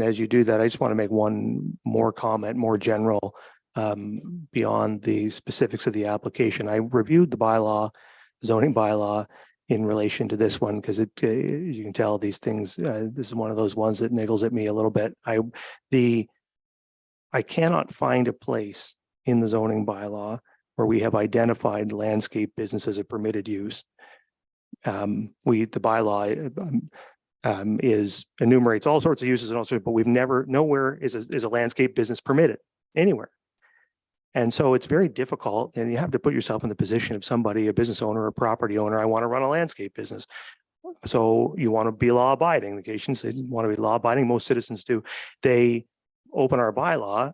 as you do that, I just want to make one more comment, more general, beyond the specifics of the application. I reviewed the bylaw, zoning bylaw, in relation to this one, because you can tell these things, this is one of those ones that niggles at me a little bit. I cannot find a place in the zoning bylaw where we have identified landscape business as a permitted use. The bylaw enumerates all sorts of uses and also, but we've nowhere is a landscape business permitted anywhere. And so it's very difficult, and you have to put yourself in the position of somebody, a business owner, a property owner. I want to run a landscape business. So you want to be law abiding. The Cations, they want to be law abiding. Most citizens do. They open our bylaw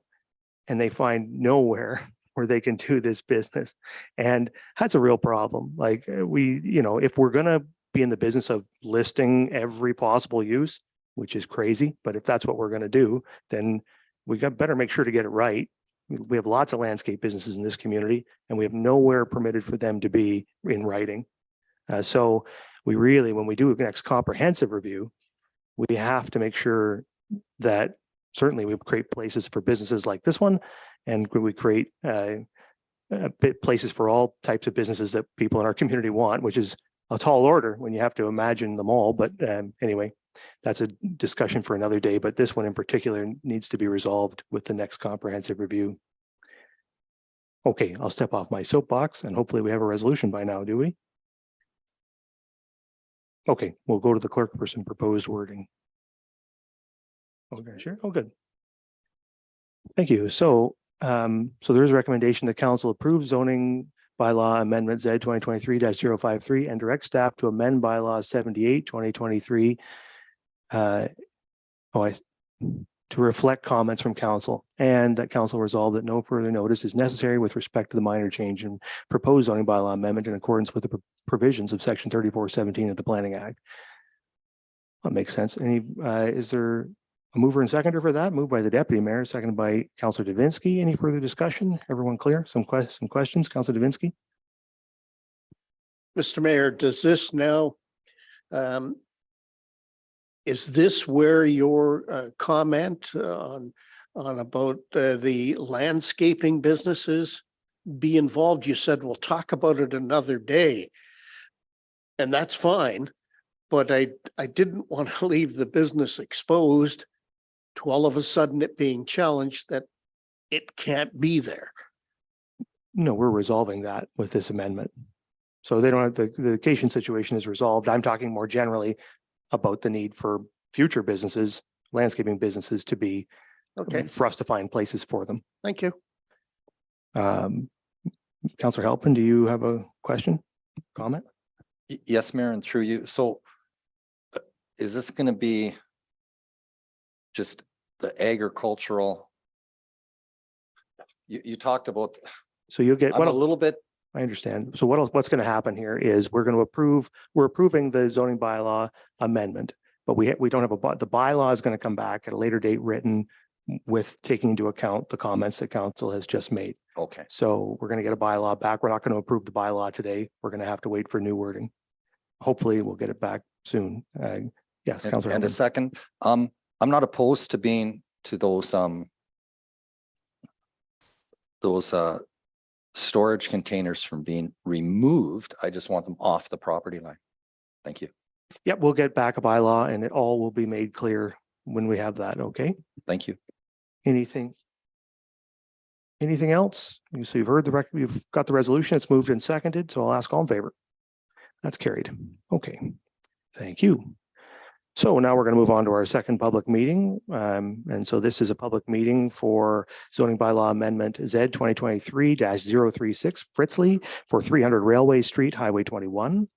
and they find nowhere where they can do this business. And that's a real problem. Like if we're going to be in the business of listing every possible use, which is crazy, but if that's what we're going to do, then we better make sure to get it right. We have lots of landscape businesses in this community, and we have nowhere permitted for them to be in writing. So we really, when we do a next comprehensive review, we have to make sure that certainly we create places for businesses like this one, and we create places for all types of businesses that people in our community want, which is a tall order when you have to imagine them all. But anyway, that's a discussion for another day, but this one in particular needs to be resolved with the next comprehensive review. Okay, I'll step off my soapbox and hopefully we have a resolution by now, do we? Okay, we'll go to the clerk for some proposed wording. Okay, sure. Oh, good. Thank you. So there is a recommendation that council approve zoning bylaw amendment Z 2023-053 and direct staff to amend bylaw 78/2023 to reflect comments from council, and that council resolved that no further notice is necessary with respect to the minor change in proposed zoning bylaw amendment in accordance with the provisions of section 3417 of the Planning Act. That makes sense. Is there a mover and seconder for that? Moved by the deputy mayor, seconded by Councillor Davinsky. Any further discussion? Everyone clear? Some questions, Councillor Davinsky? Mr. Mayor, does this now, is this where your comment on about the landscaping businesses be involved? You said we'll talk about it another day, and that's fine, but I didn't want to leave the business exposed to all of a sudden it being challenged that it can't be there. No, we're resolving that with this amendment. So they don't have the vacation situation is resolved. I'm talking more generally about the need for future businesses, landscaping businesses to be, Okay, for us to find places for them. thank you. Councillor Halpin, do you have a question, comment? Yes, Mayor, and through you. So is this going to be just the agricultural? You talked about, So you'll get I'm a little bit, I understand. So what's going to happen here is we're approving the zoning bylaw amendment, but we don't have the bylaw is going to come back at a later date written with taking into account the comments that council has just made. okay. So we're going to get a bylaw back. We're not going to approve the bylaw today. We're going to have to wait for new wording. Hopefully we'll get it back soon. Yes, Councillor. And a second, I'm not opposed to being to those storage containers from being removed. I just want them off the property line. Thank you. Yep, we'll get back a bylaw and it all will be made clear when we have that. Okay. Thank you. Anything else? So you've heard you've got the resolution. It's moved and seconded. So I'll ask all in favor. That's carried. Okay. Thank you. So now we're going to move on to our second public meeting. And so this is a public meeting for zoning bylaw amendment Z 2023-036 Fritzley for 300 Railway Street, Highway 21. And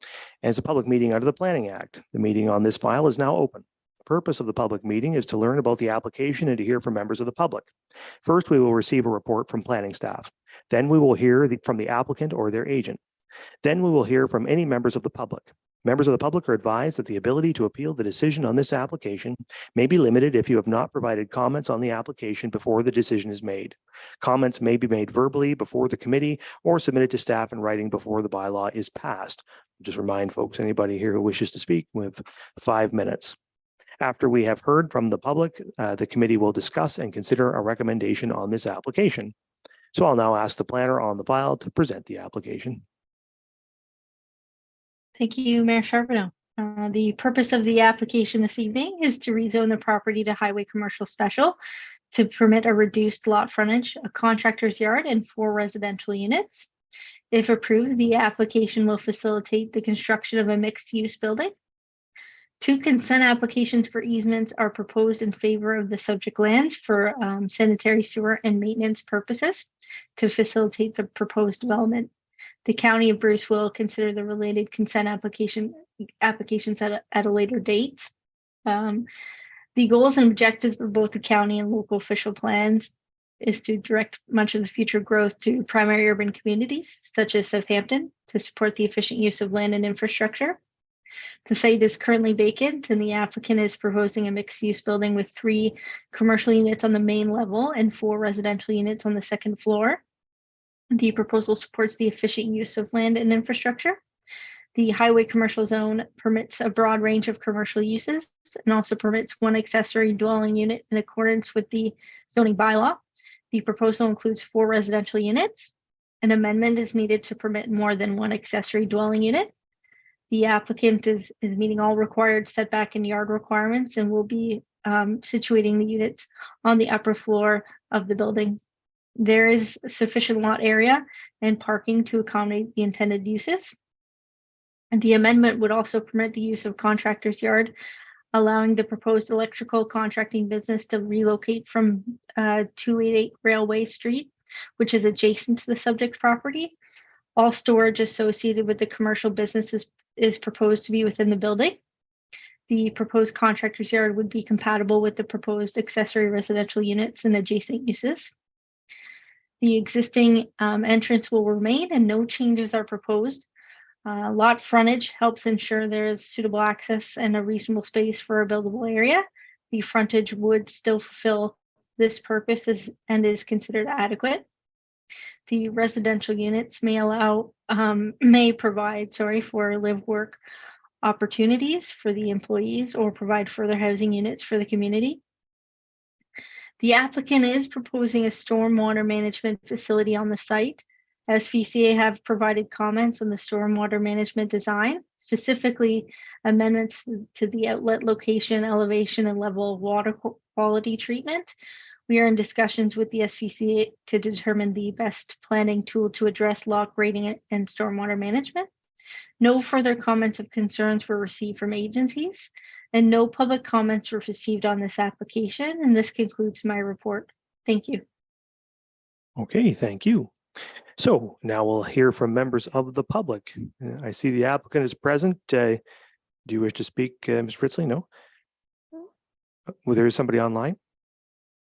it's a public meeting under the Planning Act. The meeting on this file is now open. The purpose of the public meeting is to learn about the application and to hear from members of the public. First, we will receive a report from planning staff. Then we will hear from the applicant or their agent. Then we will hear from any members of the public. Members of the public are advised that the ability to appeal the decision on this application may be limited if you have not provided comments on the application before the decision is made. Comments may be made verbally before the committee or submitted to staff in writing before the bylaw is passed. Just remind folks, anybody here who wishes to speak with 5 minutes. After we have heard from the public, the committee will discuss and consider a recommendation on this application. So I'll now ask the planner on the file to present the application. Thank you, Mayor Charbonneau. The purpose of the application this evening is to rezone the property to highway commercial special to permit a reduced lot frontage, a contractor's yard, and 4 residential units. If approved, the application will facilitate the construction of a mixed-use building. 2 consent applications for easements are proposed in favor of the subject lands for sanitary sewer and maintenance purposes to facilitate the proposed development. The County of Bruce will consider the related consent applications at a later date. The goals and objectives for both the county and local official plans is to direct much of the future growth to primary urban communities, such as Southampton, to support the efficient use of land and infrastructure. The site is currently vacant, and the applicant is proposing a mixed-use building with 3 commercial units on the main level and 4 residential units on the second floor. The proposal supports the efficient use of land and infrastructure. The highway commercial zone permits a broad range of commercial uses and also permits 1 accessory dwelling unit in accordance with the zoning bylaw. The proposal includes 4 residential units. An amendment is needed to permit more than 1 accessory dwelling unit. The applicant is meeting all required setback and yard requirements and will be situating the units on the upper floor of the building. There is sufficient lot area and parking to accommodate the intended uses. And the amendment would also permit the use of contractor's yard, allowing the proposed electrical contracting business to relocate from 288 Railway Street, which is adjacent to the subject property. All storage associated with the commercial business is proposed to be within the building. The proposed contractor's yard would be compatible with the proposed accessory residential units and adjacent uses. The existing entrance will remain and no changes are proposed. Lot frontage helps ensure there is suitable access and a reasonable space for a buildable area. The frontage would still fulfill this purpose and is considered adequate. The residential units may provide for live work opportunities for the employees or provide further housing units for the community. The applicant is proposing a stormwater management facility on the site. SVCA have provided comments on the stormwater management design, specifically amendments to the outlet location, elevation, and level of water quality treatment. We are in discussions with the SVCA to determine the best planning tool to address lot grading and stormwater management. No further comments of concerns were received from agencies, and no public comments were received on this application. And this concludes my report. Thank you. Okay, thank you. So now we'll hear from members of the public. I see the applicant is present. Do you wish to speak, Ms. Fritzley? No? Well, there is somebody online?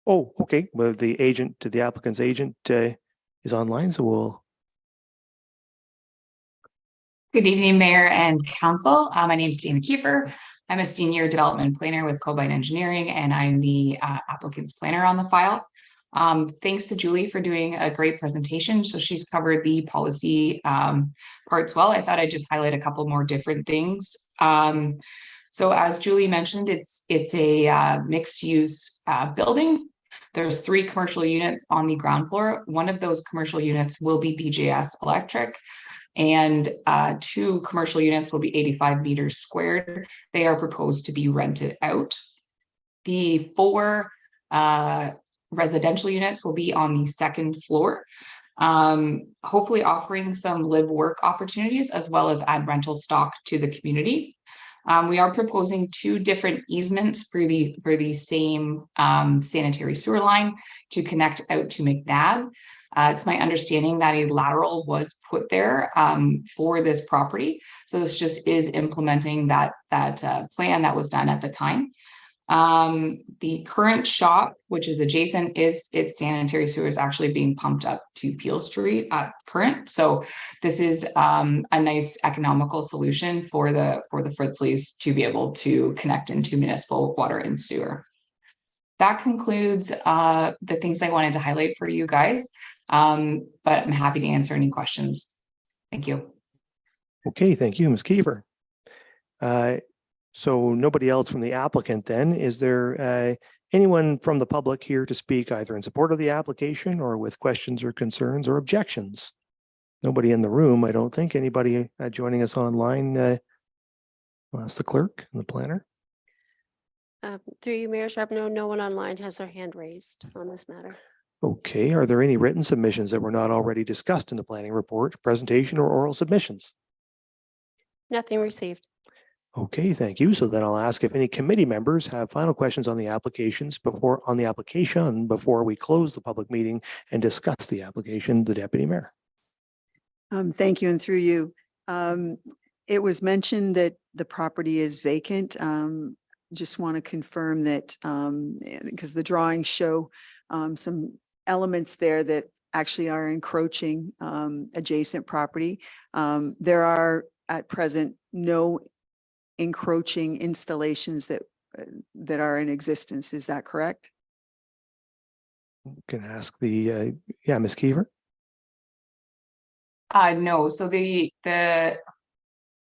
Oh, okay. Well, the applicant's agent is online, so we'll. Good evening, Mayor and Council. My name is Dana Kiefer. I'm a senior development planner with Cobine Engineering, and I'm the applicant's planner on the file. Thanks to Julie for doing a great presentation. So she's covered the policy parts well. I thought I'd just highlight a couple more different things. So as Julie mentioned, it's a mixed use building. There's 3 commercial units on the ground floor. One of those commercial units will be BJS Electric, and 2 commercial units will be 85 meters squared. They are proposed to be rented out. The 4 residential units will be on the second floor, hopefully offering some live work opportunities as well as add rental stock to the community. We are proposing 2 different easements for the same sanitary sewer line to connect out to McNabb. It's my understanding that a lateral was put there for this property. So this just is implementing that plan that was done at the time. The current shop, which is adjacent, its sanitary sewer is actually being pumped up to Peel Street at current. So this is a nice economical solution for the Fritzleys to be able to connect into municipal water and sewer. That concludes the things I wanted to highlight for you guys. But I'm happy to answer any questions. Thank you. Okay, thank you, Ms. Kiefer. So nobody else from the applicant then. Is there anyone from the public here to speak either in support of the application or with questions or concerns or objections? Nobody in the room, I don't think. Anybody joining us online? I'll ask the clerk and the planner. Through you, Mayor Charbonneau, no one online has their hand raised on this matter. Okay, are there any written submissions that were not already discussed in the planning report, presentation, or oral submissions? Nothing received. Okay, thank you. So then I'll ask if any committee members have final questions on the application before we close the public meeting and discuss the application, the deputy mayor. Thank you, and through you. It was mentioned that the property is vacant. Just want to confirm that because the drawings show some elements there that actually are encroaching adjacent property. There are at present no encroaching installations that are in existence. Is that correct? Can ask the Ms. Kiefer. No, so the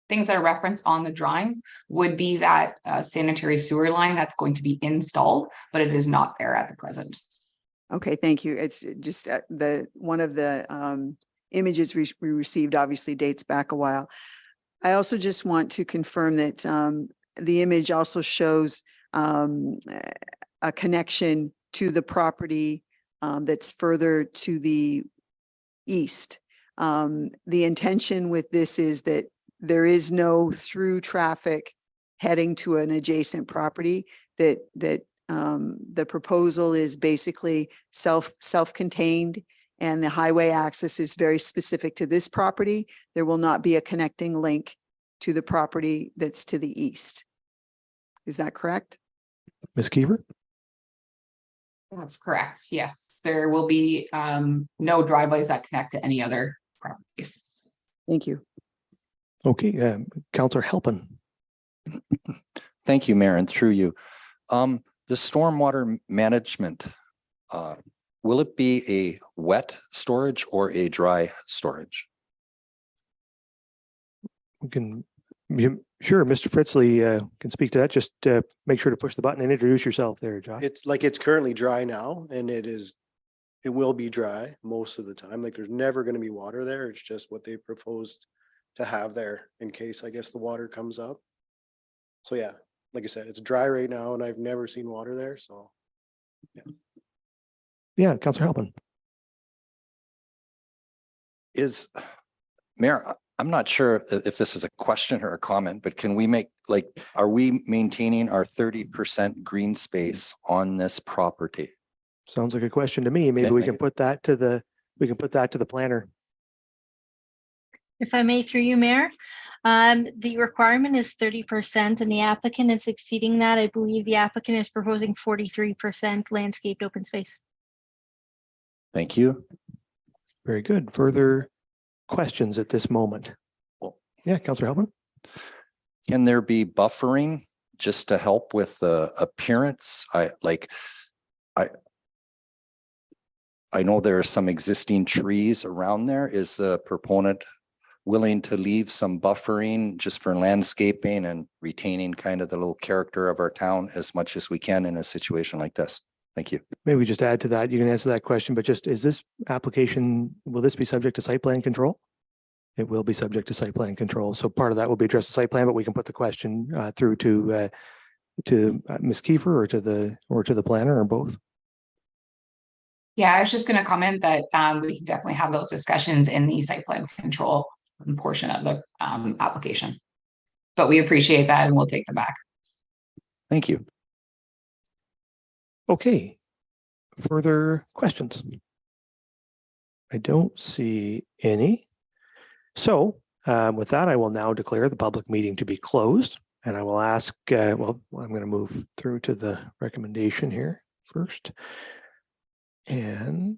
things that are referenced on the drawings would be that sanitary sewer line that's going to be installed, but it is not there at the present. Okay, thank you. It's just one of the images we received obviously dates back a while. I also just want to confirm that the image also shows a connection to the property that's further to the east. The intention with this is that there is no through traffic heading to an adjacent property, that the proposal is basically self-contained, and the highway access is very specific to this property. There will not be a connecting link to the property that's to the east. Is that correct? Ms. Kiefer? That's correct. Yes, there will be no driveways that connect to any other properties. Thank you. Okay, Councillor Halpin. Thank you, Mayor, and through you. The stormwater management, will it be a wet storage or a dry storage? We can, sure, Mr. Fritzley can speak to that. Just make sure to push the button and introduce yourself there, Josh. It's currently dry now, and it will be dry most of the time. Like there's never going to be water there. It's just what they proposed to have there in case, I guess, the water comes up. So yeah, like I said, it's dry right now and I've never seen water there. So yeah. Yeah, Councillor Halpin. Mayor, I'm not sure if this is a question or a comment, but can we make, are we maintaining our 30% green space on this property? Sounds like a question to me. Maybe we can put that to the planner. If I may, through you, Mayor, the requirement is 30% and the applicant is exceeding that. I believe the applicant is proposing 43% landscaped open space. Thank you. Very good. Further questions at this moment? Well, yeah, Councillor Halpin. Can there be buffering just to help with the appearance? I know there are some existing trees around there. Is the proponent willing to leave some buffering just for landscaping and retaining kind of the little character of our town as much as we can in a situation like this? Thank you. Maybe we just add to that. You can answer that question, but just, is this application, will this be subject to site plan control? It will be subject to site plan control. So part of that will be addressed to site plan, but we can put the question through to Ms. Kiefer or to the planner or both. Yeah, I was just going to comment that we can definitely have those discussions in the site plan control portion of the application. But we appreciate that and we'll take them back. Thank you. Okay. Further questions? I don't see any. So with that, I will now declare the public meeting to be closed. And I will ask, well, I'm going to move through to the recommendation here first. And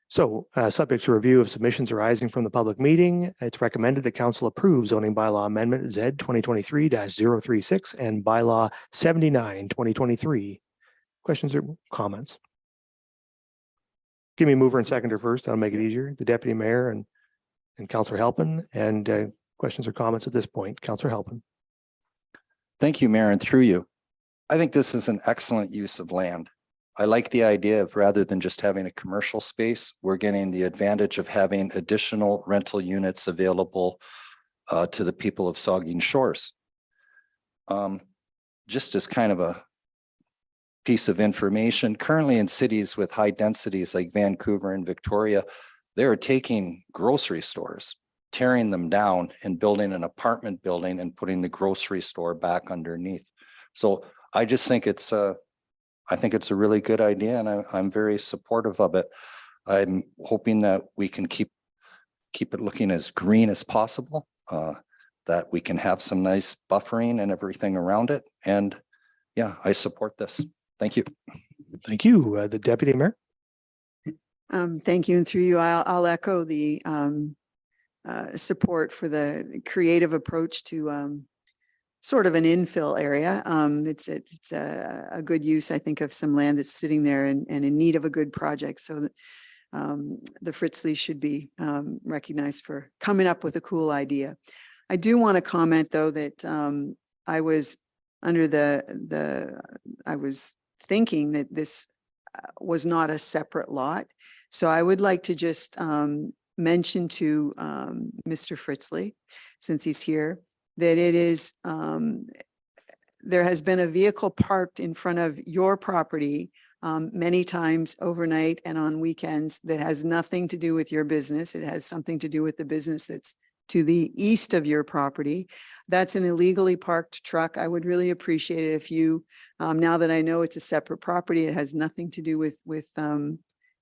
so, subject to review of submissions arising from the public meeting, it's recommended that council approve zoning bylaw amendment Z 2023-036 and bylaw 79, 2023. Questions or comments? Give me mover and seconder first. That'll make it easier. The deputy mayor and Councillor Halpin, and questions or comments at this point. Councillor Halpin. Thank you, Mayor, and through you. I think this is an excellent use of land. I like the idea of rather than just having a commercial space, we're getting the advantage of having additional rental units available to the people of Saugeen Shores. Just as kind of a piece of information, currently in cities with high densities like Vancouver and Victoria, they're taking grocery stores, tearing them down and building an apartment building and putting the grocery store back underneath. So I just think it's a really good idea, and I'm very supportive of it. I'm hoping that we can keep it looking as green as possible, that we can have some nice buffering and everything around it. And yeah, I support this. Thank you. Thank you. The deputy mayor. Thank you. And through you, I'll echo the support for the creative approach to sort of an infill area. It's a good use, I think, of some land that's sitting there and in need of a good project. So that the Fritzley should be recognized for coming up with a cool idea. I do want to comment, though, that I was under I was thinking that this was not a separate lot. So I would like to just mention to Mr. Fritzley, since he's here, that it is, there has been a vehicle parked in front of your property many times overnight and on weekends that has nothing to do with your business. It has something to do with the business that's to the east of your property. That's an illegally parked truck. I would really appreciate it if you, now that I know it's a separate property, it has nothing to do with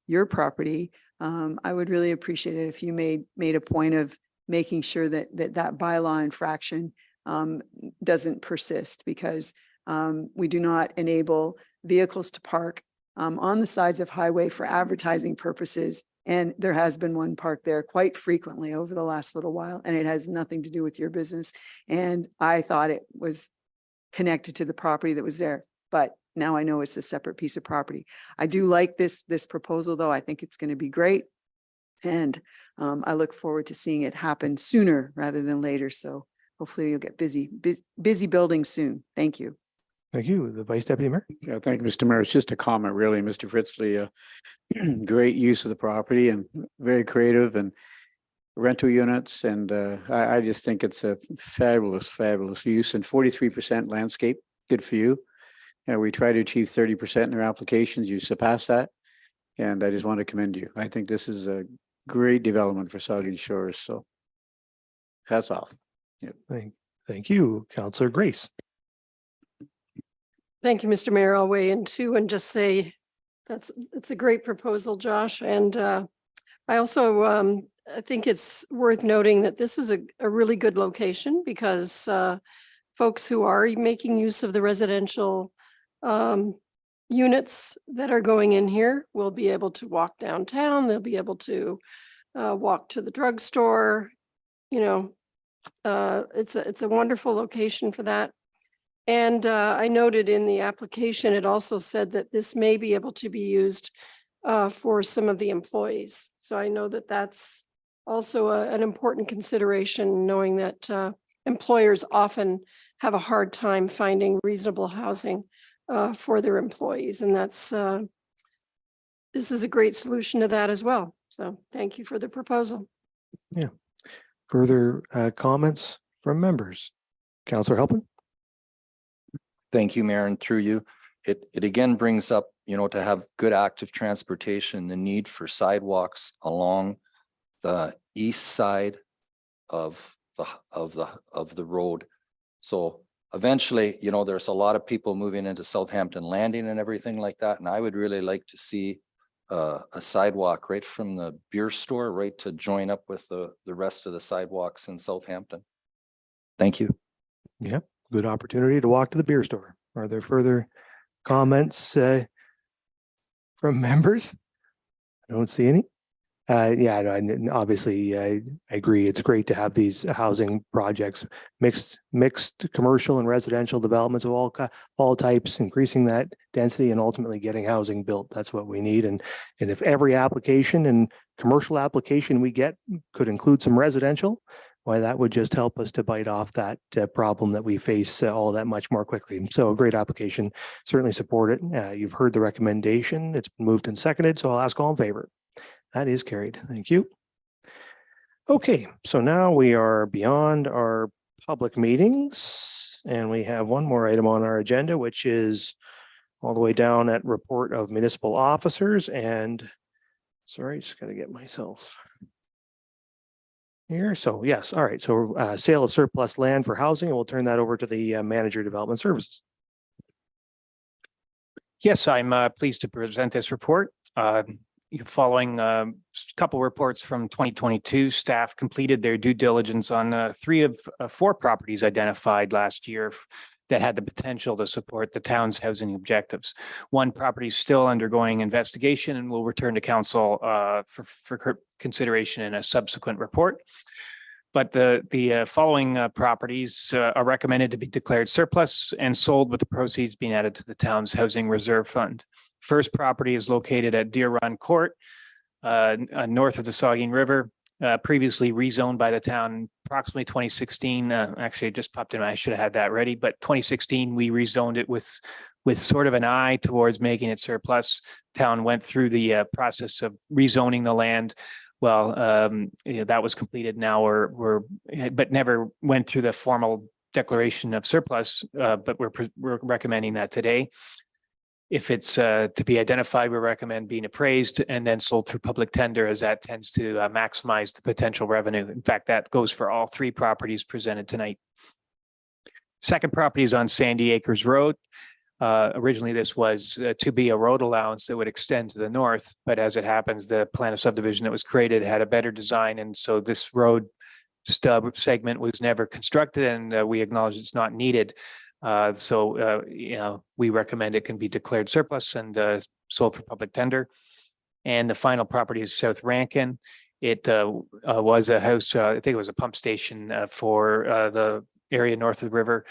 your property. I would really appreciate it if you made a point of making sure that bylaw infraction doesn't persist, because we do not enable vehicles to park on the sides of highway for advertising purposes. And there has been one parked there quite frequently over the last little while, and it has nothing to do with your business. And I thought it was connected to the property that was there, but now I know it's a separate piece of property. I do like this proposal, though. I think it's going to be great. And I look forward to seeing it happen sooner rather than later. So hopefully you'll get busy building soon. Thank you. Thank you. The vice deputy mayor. Yeah, thank you, Mr. Mayor. It's just a comment, really, Mr. Fritzley. Great use of the property and very creative and rental units. And I just think it's a fabulous use, and 43% landscape. Good for you. We try to achieve 30% in our applications. You surpass that. And I just want to commend you. I think this is a great development for Saugeen Shores. So hats off. Yep. Thank you, Councillor Grace. Thank you, Mr. Mayor. I'll weigh in too and just say it's a great proposal, Josh. And I also I think it's worth noting that this is a really good location, because folks who are making use of the residential units that are going in here will be able to walk downtown. They'll be able to walk to the drugstore. You know, it's a wonderful location for that. And I noted in the application, it also said that this may be able to be used for some of the employees. So I know that that's also an important consideration, knowing that employers often have a hard time finding reasonable housing for their employees. And this is a great solution to that as well. So thank you for the proposal. Yeah. Further comments from members? Councillor Halpin. Thank you, Mayor, and through you. It again brings up, to have good active transportation, the need for sidewalks along the east side of the road. So eventually, there's a lot of people moving into Southampton Landing and everything like that. And I would really like to see a sidewalk right from the beer store right to join up with the rest of the sidewalks in Southampton. Thank you. Yep, good opportunity to walk to the beer store. Are there further comments from members? I don't see any. Yeah, no, and obviously, I agree. It's great to have these housing projects, mixed commercial and residential developments of all types, increasing that density and ultimately getting housing built. That's what we need. And if every application and commercial application we get could include some residential, why that would just help us to bite off that problem that we face all that much more quickly. So a great application, certainly support it. You've heard the recommendation. It's been moved and seconded. So I'll ask all in favor. That is carried. Thank you. Okay, so now we are beyond our public meetings and we have one more item on our agenda, which is all the way down at report of municipal officers. And sorry, just got to get myself here. So yes, all right. So sale of surplus land for housing, and we'll turn that over to the manager development services. Yes, I'm pleased to present this report. Following a couple reports from 2022, staff completed their due diligence on 3 of 4 properties identified last year that had the potential to support the town's housing objectives. One property is still undergoing investigation and will return to council for consideration in a subsequent report. But the following properties are recommended to be declared surplus and sold, with the proceeds being added to the town's housing reserve fund. First property is located at Deer Run Court, north of the Saugeen River, previously rezoned by the town approximately 2016. Actually, it just popped in. I should have had that ready, but 2016, we rezoned it with sort of an eye towards making it surplus. Town went through the process of rezoning the land. Well, that was completed now, but never went through the formal declaration of surplus, but we're recommending that today. If it's to be identified, we recommend being appraised and then sold through public tender, as that tends to maximize the potential revenue. In fact, that goes for all 3 properties presented tonight. Second property is on Sandy Acres Road. Originally, this was to be a road allowance that would extend to the north, but as it happens, the plan of subdivision that was created had a better design, and so this road stub segment was never constructed, and we acknowledge it's not needed. We recommend it can be declared surplus and sold for public tender. And the final property is South Rankin. It was a house, I think it was a pump station for the area north of the river.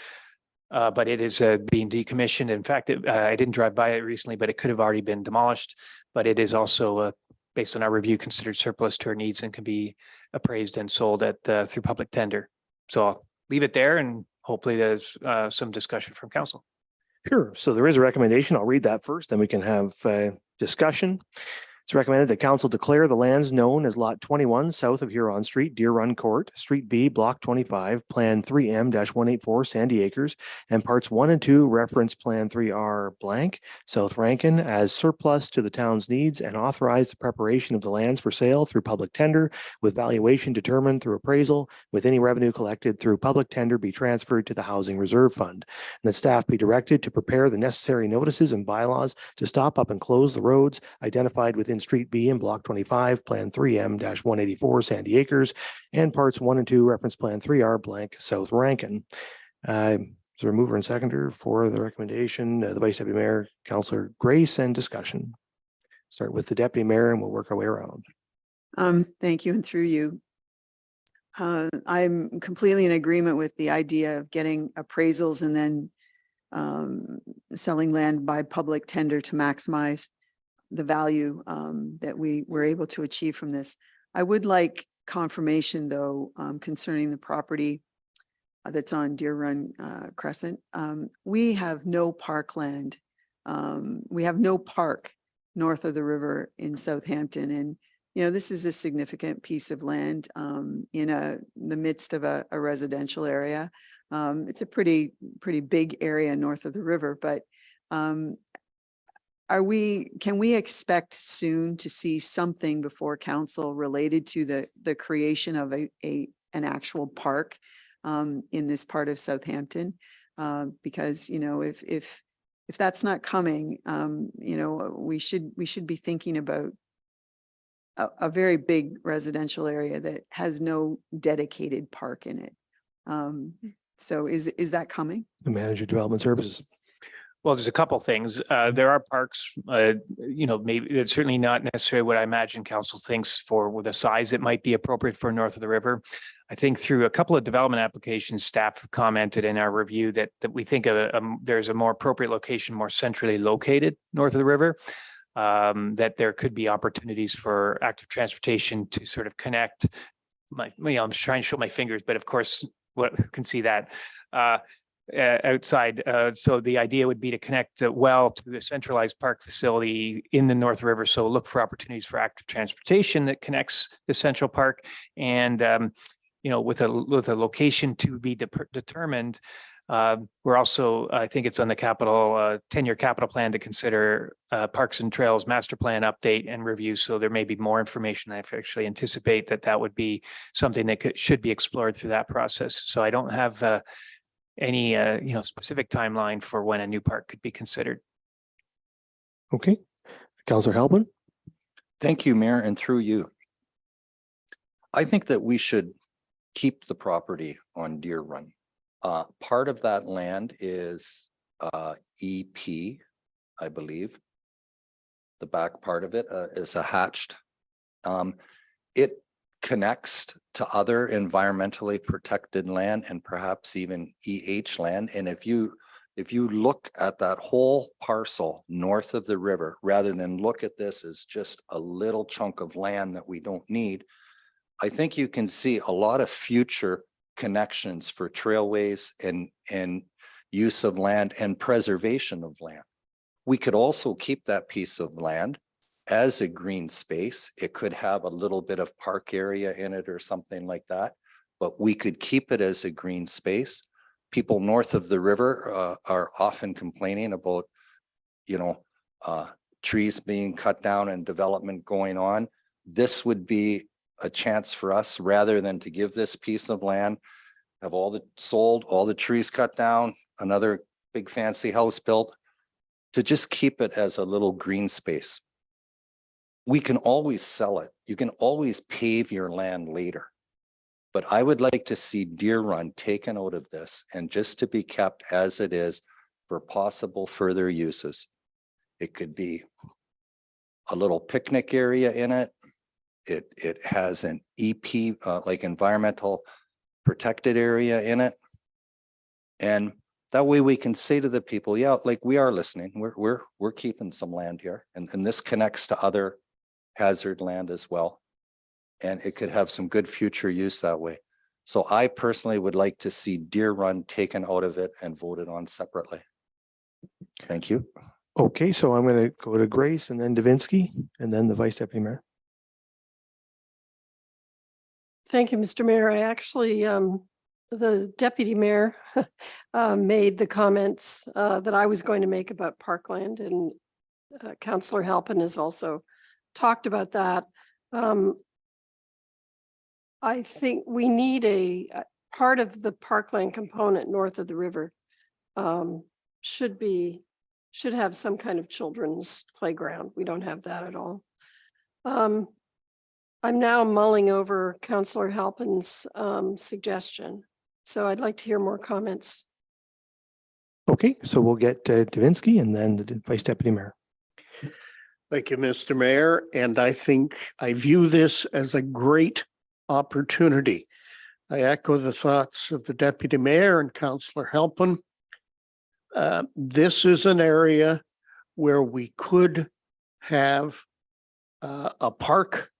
But it is being decommissioned. In fact, I didn't drive by it recently, but it could have already been demolished. But it is also, based on our review, considered surplus to our needs and can be appraised and sold at through public tender. So I'll leave it there, and hopefully there's some discussion from council. Sure. So there is a recommendation. I'll read that first, then we can have discussion. It's recommended that council declare the lands known as Lot 21 south of Huron Street, Deer Run Court, Street B, Block 25, Plan 3M-184, Sandy Acres, and Parts 1 and 2, Reference Plan 3R blank, South Rankin, as surplus to the town's needs, and authorize the preparation of the lands for sale through public tender, with valuation determined through appraisal, with any revenue collected through public tender be transferred to the Housing Reserve Fund. And that staff be directed to prepare the necessary notices and bylaws to stop up and close the roads identified within Street B in Block 25, Plan 3M-184, Sandy Acres, and Parts 1 and 2, Reference Plan 3R blank, South Rankin. Is there a mover and seconder for the recommendation? The Vice Deputy Mayor, Councillor Grace, and discussion. Start with the Deputy Mayor and we'll work our way around. Thank you, and through you. I'm completely in agreement with the idea of getting appraisals and then selling land by public tender to maximize the value that we were able to achieve from this. I would like confirmation, though, concerning the property that's on Deer Run Crescent. We have no parkland. We have no park north of the river in Southampton. And, this is a significant piece of land in the midst of a residential area. It's a pretty big area north of the river, but can we expect soon to see something before council related to the creation of an actual park in this part of Southampton? Because if that's not coming, we should be thinking about a very big residential area that has no dedicated park in it. So is that coming? The manager of development services. Well, there's a couple things. There are parks, maybe it's certainly not necessarily what I imagine council thinks for with the size it might be appropriate for north of the river. I think through a couple of development applications, staff have commented in our review that we think there's a more appropriate location, more centrally located north of the river. That there could be opportunities for active transportation to sort of connect. I'm just trying to show my fingers, but of course, what can see that. Outside. So the idea would be to connect well to a centralized park facility in the North River. So look for opportunities for active transportation that connects the central park and, with a location to be determined. We're also, I think it's on the 10-year capital plan to consider Parks and Trails master plan update and review. So there may be more information. I actually anticipate that would be something that should be explored through that process. So I don't have any specific timeline for when a new park could be considered. Okay. Councillor Halpin. Thank you, Mayor, and through you. I think that we should keep the property on Deer Run. Part of that land is EP, I believe. The back part of it is a hatched. It connects to other environmentally protected land and perhaps even EH land. And if you looked at that whole parcel north of the river, rather than look at this as just a little chunk of land that we don't need, I think you can see a lot of future connections for trailways and use of land and preservation of land. We could also keep that piece of land as a green space. It could have a little bit of park area in it or something like that, but we could keep it as a green space. People north of the river are often complaining about, trees being cut down and development going on. This would be a chance for us, rather than to give this piece of land, have all the trees cut down, another big fancy house built, to just keep it as a little green space. We can always sell it. You can always pave your land later. But I would like to see Deer Run taken out of this and just to be kept as it is for possible further uses. It could be a little picnic area in it. It has an EP, like environmental protected area in it. And that way we can say to the people, yeah, like we are listening. We're keeping some land here. And this connects to other hazard land as well. And it could have some good future use that way. So I personally would like to see Deer Run taken out of it and voted on separately. Thank you. Okay, so I'm going to go to Grace and then Davinsky and then the Vice Deputy Mayor. Thank you, Mr. Mayor. I actually, the Deputy Mayor made the comments that I was going to make about Parkland, and Councillor Halpin has also talked about that. I think we need a part of the Parkland component north of the river should have some kind of children's playground. We don't have that at all. I'm now mulling over Councillor Halpin's suggestion, so I'd like to hear more comments. Okay, so we'll get Davinsky and then the Vice Deputy Mayor. Thank you, Mr. Mayor. And I think I view this as a great opportunity. I echo the thoughts of the Deputy Mayor and Councillor Halpin. This is an area where we could have a park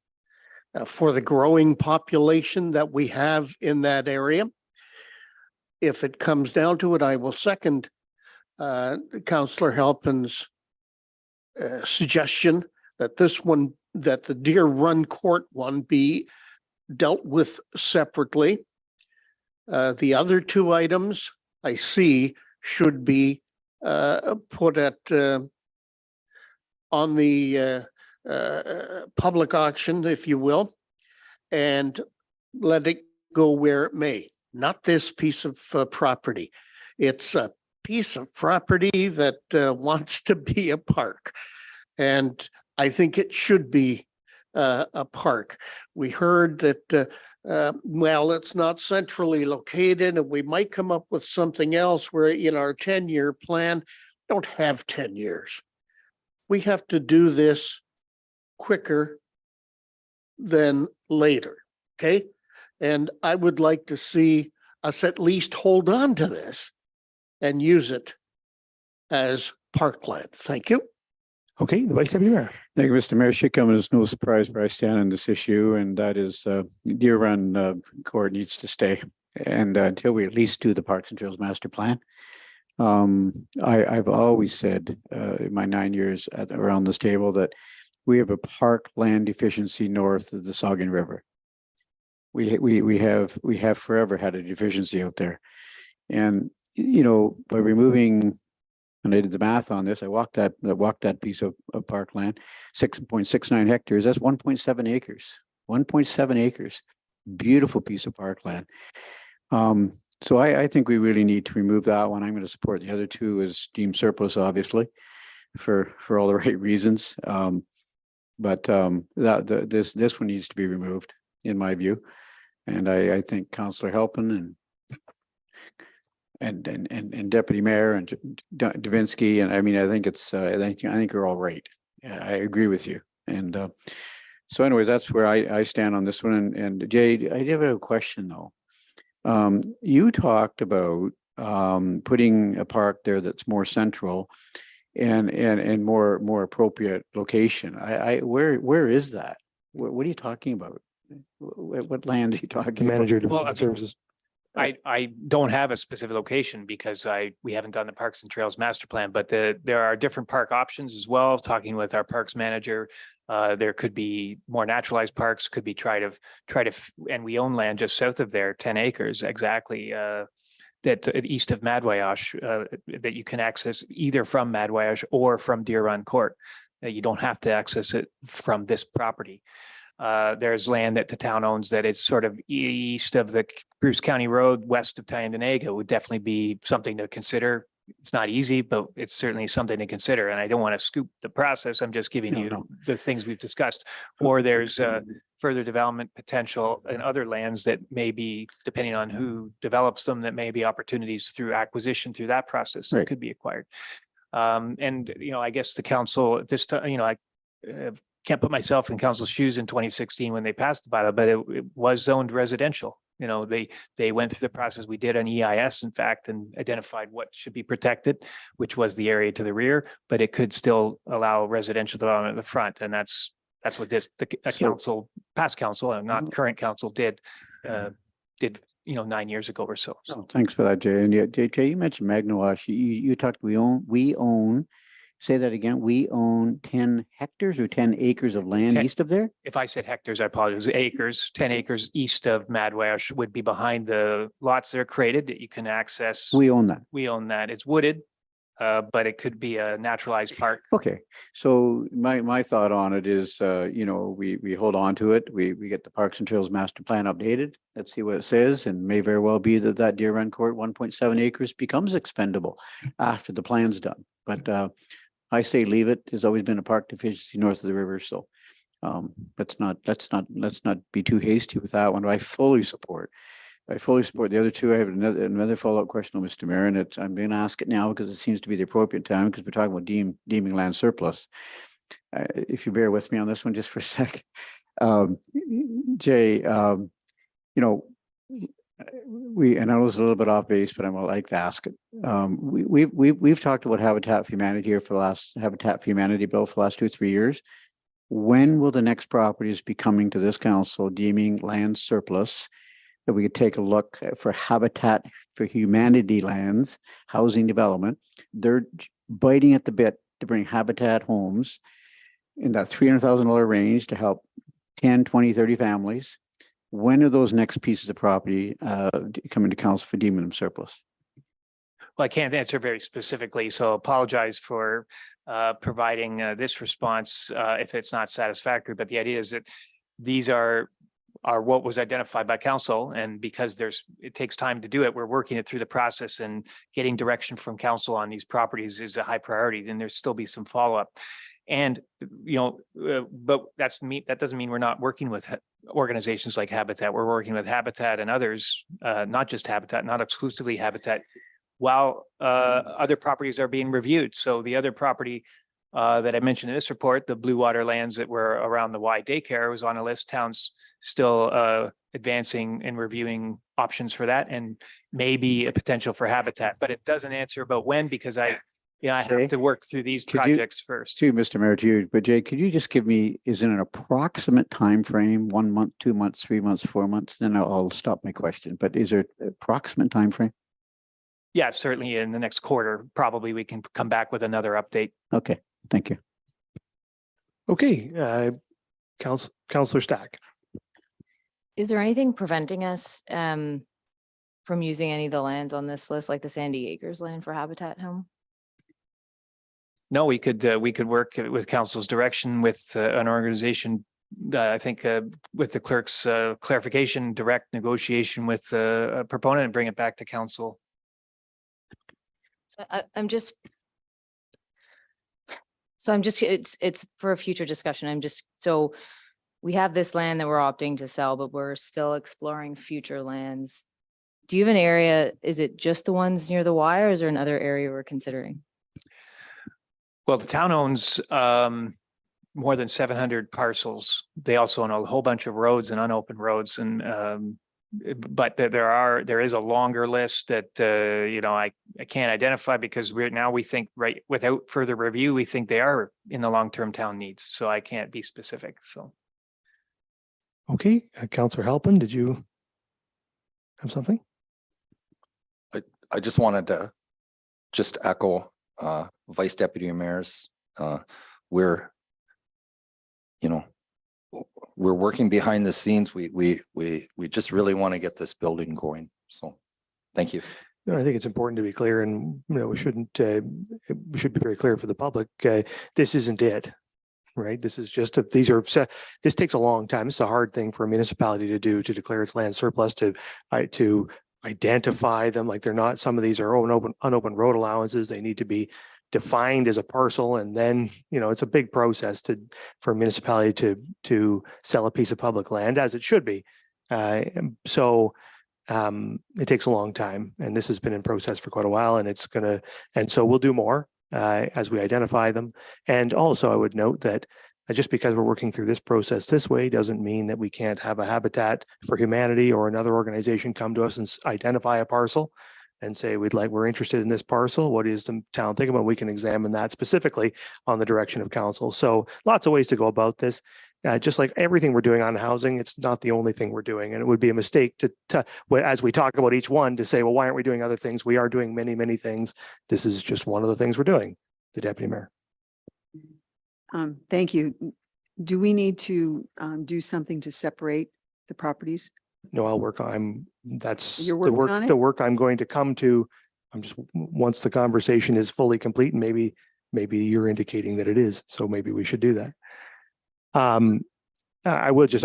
for the growing population that we have in that area. If it comes down to it, I will second Councillor Halpin's suggestion that that the Deer Run Court one be dealt with separately. The other two items I see should be put at on the public auction, if you will, and let it go where it may. Not this piece of property. It's a piece of property that wants to be a park. And I think it should be a park. We heard that well, it's not centrally located and we might come up with something else where in our 10-year plan, we don't have 10 years. We have to do this quicker than later, okay? And I would like to see us at least hold on to this and use it as parkland. Thank you. Okay, the Vice Deputy Mayor. Thank you, Mr. Mayor. Should come as no surprise where I stand on this issue, and that is Deer Run Court needs to stay. And until we at least do the Parks and Trails Master Plan. I've always said in my 9 years around this table that we have a park land deficiency north of the Saugeen River. We have forever had a deficiency out there. And, you know, by removing, and I did the math on this, I walked that piece of parkland, 6.69 hectares, that's 1.7 acres, 1.7 acres, beautiful piece of parkland. So I think we really need to remove that one. I'm going to support the other two as deemed surplus, obviously, for all the right reasons. But this one needs to be removed, in my view. And I think Councillor Halpin and Deputy Mayor and Davinsky, and I mean, I think it's I think you're all right. I agree with you. And so anyways, that's where I stand on this one. And Jay, I have a question though. You talked about putting a park there that's more central and more appropriate location. Where is that? What are you talking about? What land are you talking about? Manager Well, Development Services. I don't have a specific location because we haven't done the Parks and Trails Master Plan, but there are different park options as well. Talking with our parks manager, there could be more naturalized parks, could be and we own land just south of there, 10 acres exactly, that east of Madwayash, that you can access either from Madwayash or from Deer Run Court. You don't have to access it from this property. There's land that the town owns that is sort of east of the Bruce County Road, west of Tyendinaga, would definitely be something to consider. It's not easy, but it's certainly something to consider. And I don't want to scoop the process. I'm just giving you the things we've discussed. Or there's further development potential in other lands that may be, depending on who develops them, that may be opportunities through acquisition through that process that could be acquired. And, you know, I guess the council at this time, you know, I can't put myself in council's shoes in 2016 when they passed the bylaw, but it was zoned residential. You know, they went through the process we did on EIS, in fact, and identified what should be protected, which was the area to the rear, but it could still allow residential development at the front. And that's what past council and not current council did, you know, 9 years ago or so. Oh, thanks for that, Jay. And Jay, you mentioned Magnawash. You talked, we own, say that again, we own 10 hectares or 10 acres of land east of there? If I said hectares, I apologize. Acres, 10 acres east of Madwash would be behind the lots that are created that you can access. We own that. We own that. It's wooded, but it could be a naturalized park. Okay, so my thought on it is, you know, we hold on to it. We get the Parks and Trails Master Plan updated. Let's see what it says, and may very well be that Deer Run Court 1.7 acres becomes expendable after the plan's done. But I say leave it. There's always been a park deficiency north of the river, so let's not be too hasty with that one. I fully support the other two. I have another follow-up question, Mr. Mayor, and I'm going to ask it now because it seems to be the appropriate time because we're talking about deeming land surplus. If you bear with me on this one just for a sec, Jay, you know, and I was a little bit off base, but I'm like to ask it. We've talked about Habitat for Humanity here for the last Habitat for Humanity bill for the last 2 or 3 years. When will the next properties be coming to this council deeming land surplus that we could take a look for Habitat for Humanity lands, housing development? They're biting at the bit to bring Habitat homes in that $300,000 range to help 10, 20, 30 families. When are those next pieces of property coming to council for deeming them surplus? Well, I can't answer very specifically, so apologize for providing this response if it's not satisfactory. But the idea is that these are what was identified by council, and because it takes time to do it, we're working it through the process, and getting direction from council on these properties is a high priority. Then there's still be some follow-up. And, but that doesn't mean we're not working with organizations like Habitat. We're working with Habitat and others, not just Habitat, not exclusively Habitat, while other properties are being reviewed. So the other property that I mentioned in this report, the Blue Water lands that were around the Y daycare, was on a list. Town's still advancing and reviewing options for that, and maybe a potential for Habitat, but it doesn't answer about when, because I have to work through these projects first. To Mr. Mayor, to you, but Jay, could you just give me, is it an approximate time frame? 1 month, 2 months, 3 months, 4 months? Then I'll stop my question, but is there an approximate time frame? Yeah, certainly in the next quarter, probably we can come back with another update. Okay, thank you. Okay, Councillor Stack. Is there anything preventing us from using any of the lands on this list, like the Sandy Acres land for Habitat Home? No, we could work with council's direction with an organization. I think with the clerk's clarification, direct negotiation with a proponent and bring it back to council. So it's for a future discussion. So we have this land that we're opting to sell, but we're still exploring future lands. Do you have an area? Is it just the ones near the Y, or is there another area we're considering? Well, the town owns more than 700 parcels. They also own a whole bunch of roads and unopened roads, and but there is a longer list that I can't identify, because we think, right, without further review, we think they are in the long-term town needs. So I can't be specific. So. Okay, Councillor Halpin, did you have something? I just wanted to echo Vice Deputy Mayor's. We're working behind the scenes. We just really want to get this building going. So thank you. I think it's important to be clear, and we should be very clear for the public. This isn't it, right? This is just this takes a long time. It's a hard thing for a municipality to do, to declare its land surplus, to identify them. Like, they're not, some of these are unopened road allowances. They need to be defined as a parcel, and then it's a big process for a municipality to sell a piece of public land, as it should be. So it takes a long time, and this has been in process for quite a while, and so we'll do more as we identify them. And also, I would note that just because we're working through this process this way doesn't mean that we can't have a Habitat for Humanity or another organization come to us and identify a parcel and say, we're interested in this parcel. What is the town thinking about? We can examine that specifically on the direction of council. So lots of ways to go about this. Just like everything we're doing on housing, it's not the only thing we're doing. And it would be a mistake to as we talk about each one, to say, well, why aren't we doing other things? We are doing many, many things. This is just one of the things we're doing. The Deputy Mayor. Thank you. Do we need to do something to separate the properties? No, I'll work on, that's You're the working on it? work, the work I'm going to come to. I'm just, once the conversation is fully complete, and maybe you're indicating that it is, so maybe we should do that. I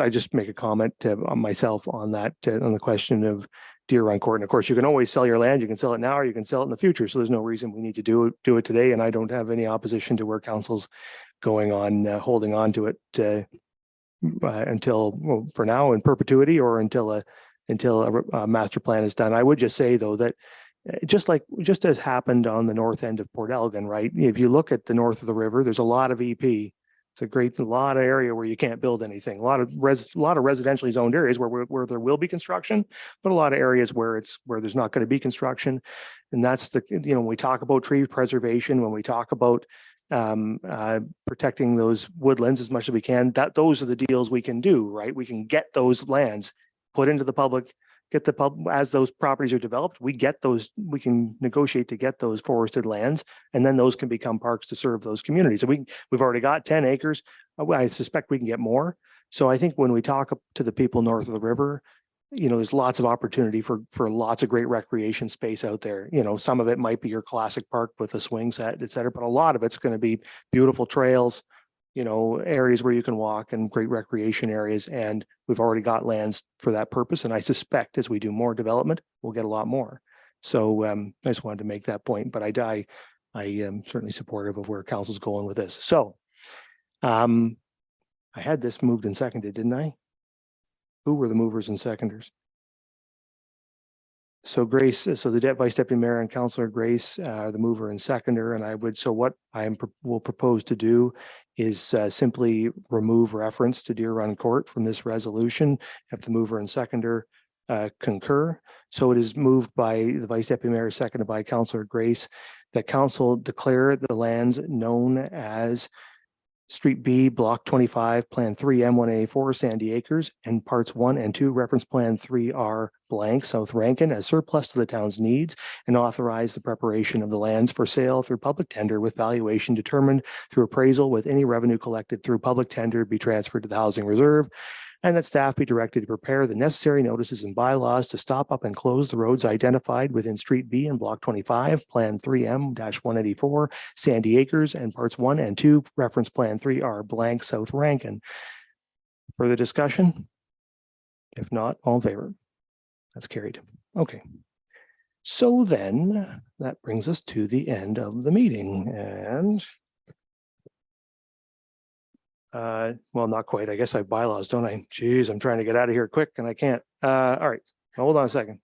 just make a comment on myself on that, on the question of Deer Run Court. And of course, you can always sell your land. You can sell it now, or you can sell it in the future. So there's no reason we need to do it today. And I don't have any opposition to where council's going on, holding on to it until, well, for now, in perpetuity, or until a master plan is done. I would just say, though, that just as happened on the north end of Port Elgin, right? If you look at the north of the river, there's a lot of EP. It's a lot of area where you can't build anything. A lot of residentially zoned areas where there will be construction, but a lot of areas where there's not going to be construction. And that's when we talk about tree preservation, when we talk about protecting those woodlands as much as we can, those are the deals we can do, right? We can get those lands put into the public, as those properties are developed, we can negotiate to get those forested lands, and then those can become parks to serve those communities. And we've already got 10 acres. I suspect we can get more. So I think when we talk to the people north of the river, there's lots of opportunity for lots of great recreation space out there. Some of it might be your classic park with a swing set, et cetera, but a lot of it's going to be beautiful trails, areas where you can walk, and great recreation areas. And we've already got lands for that purpose. And I suspect as we do more development, we'll get a lot more. So I just wanted to make that point, but I am certainly supportive of where council's going with this. So I had this moved and seconded, didn't I? Who were the movers and seconders? So Grace, so the Vice Deputy Mayor and Councillor Grace are the mover and seconder, and I would, so what will propose to do is simply remove reference to Deer Run Court from this resolution if the mover and seconder concur. So it is moved by the Vice Deputy Mayor, seconded by Councillor Grace, that council declare the lands known as Street B, Block 25, Plan 3, M1A4, Sandy Acres, and Parts 1 and 2, Reference Plan 3R blank, South Rankin, as surplus to the town's needs, and authorize the preparation of the lands for sale through public tender with valuation determined through appraisal, with any revenue collected through public tender be transferred to the Housing Reserve, and that staff be directed to prepare the necessary notices and bylaws to stop up and close the roads identified within Street B and Block 25, Plan 3M-184, Sandy Acres, and Parts 1 and 2, Reference Plan 3R blank, South Rankin. Further discussion? If not, all in favor? That's carried. Okay. So then that brings us to the end of the meeting, and well, not quite. I guess I have bylaws, don't I? Geez, I'm trying to get out of here quick and I can't. All right, hold on a second.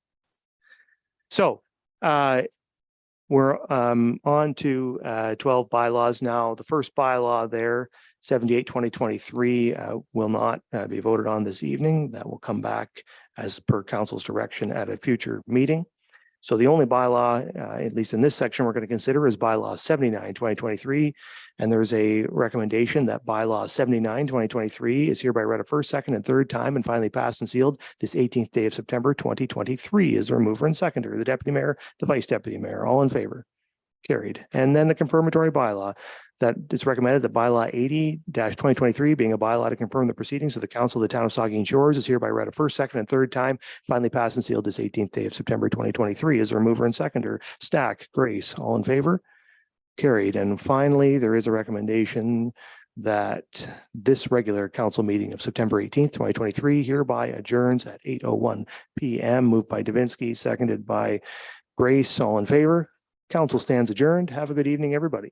So we're on to 12 bylaws now. The first bylaw there, 78/2023, will not be voted on this evening. That will come back as per council's direction at a future meeting. So the only bylaw, at least in this section, we're going to consider is bylaw 79/2023. And there's a recommendation that bylaw 79/2023 is hereby read a first, second, and third time and finally passed and sealed this 18th day of September 2023. Is there a mover and seconder? The Deputy Mayor, the Vice Deputy Mayor, all in favor? Carried. And then the confirmatory bylaw, that it's recommended that bylaw 80/2023, being a bylaw to confirm the proceedings of the Council of the Town of Saugeen Shores, is hereby read a first, second, and third time, finally passed and sealed this 18th day of September 2023. Is there a mover and seconder? Stack, Grace, all in favor? Carried. And finally, there is a recommendation that this regular council meeting of September 18th, 2023 hereby adjourns at 8:01 p.m. Moved by Davinsky, seconded by Grace, all in favor? Council stands adjourned. Have a good evening, everybody.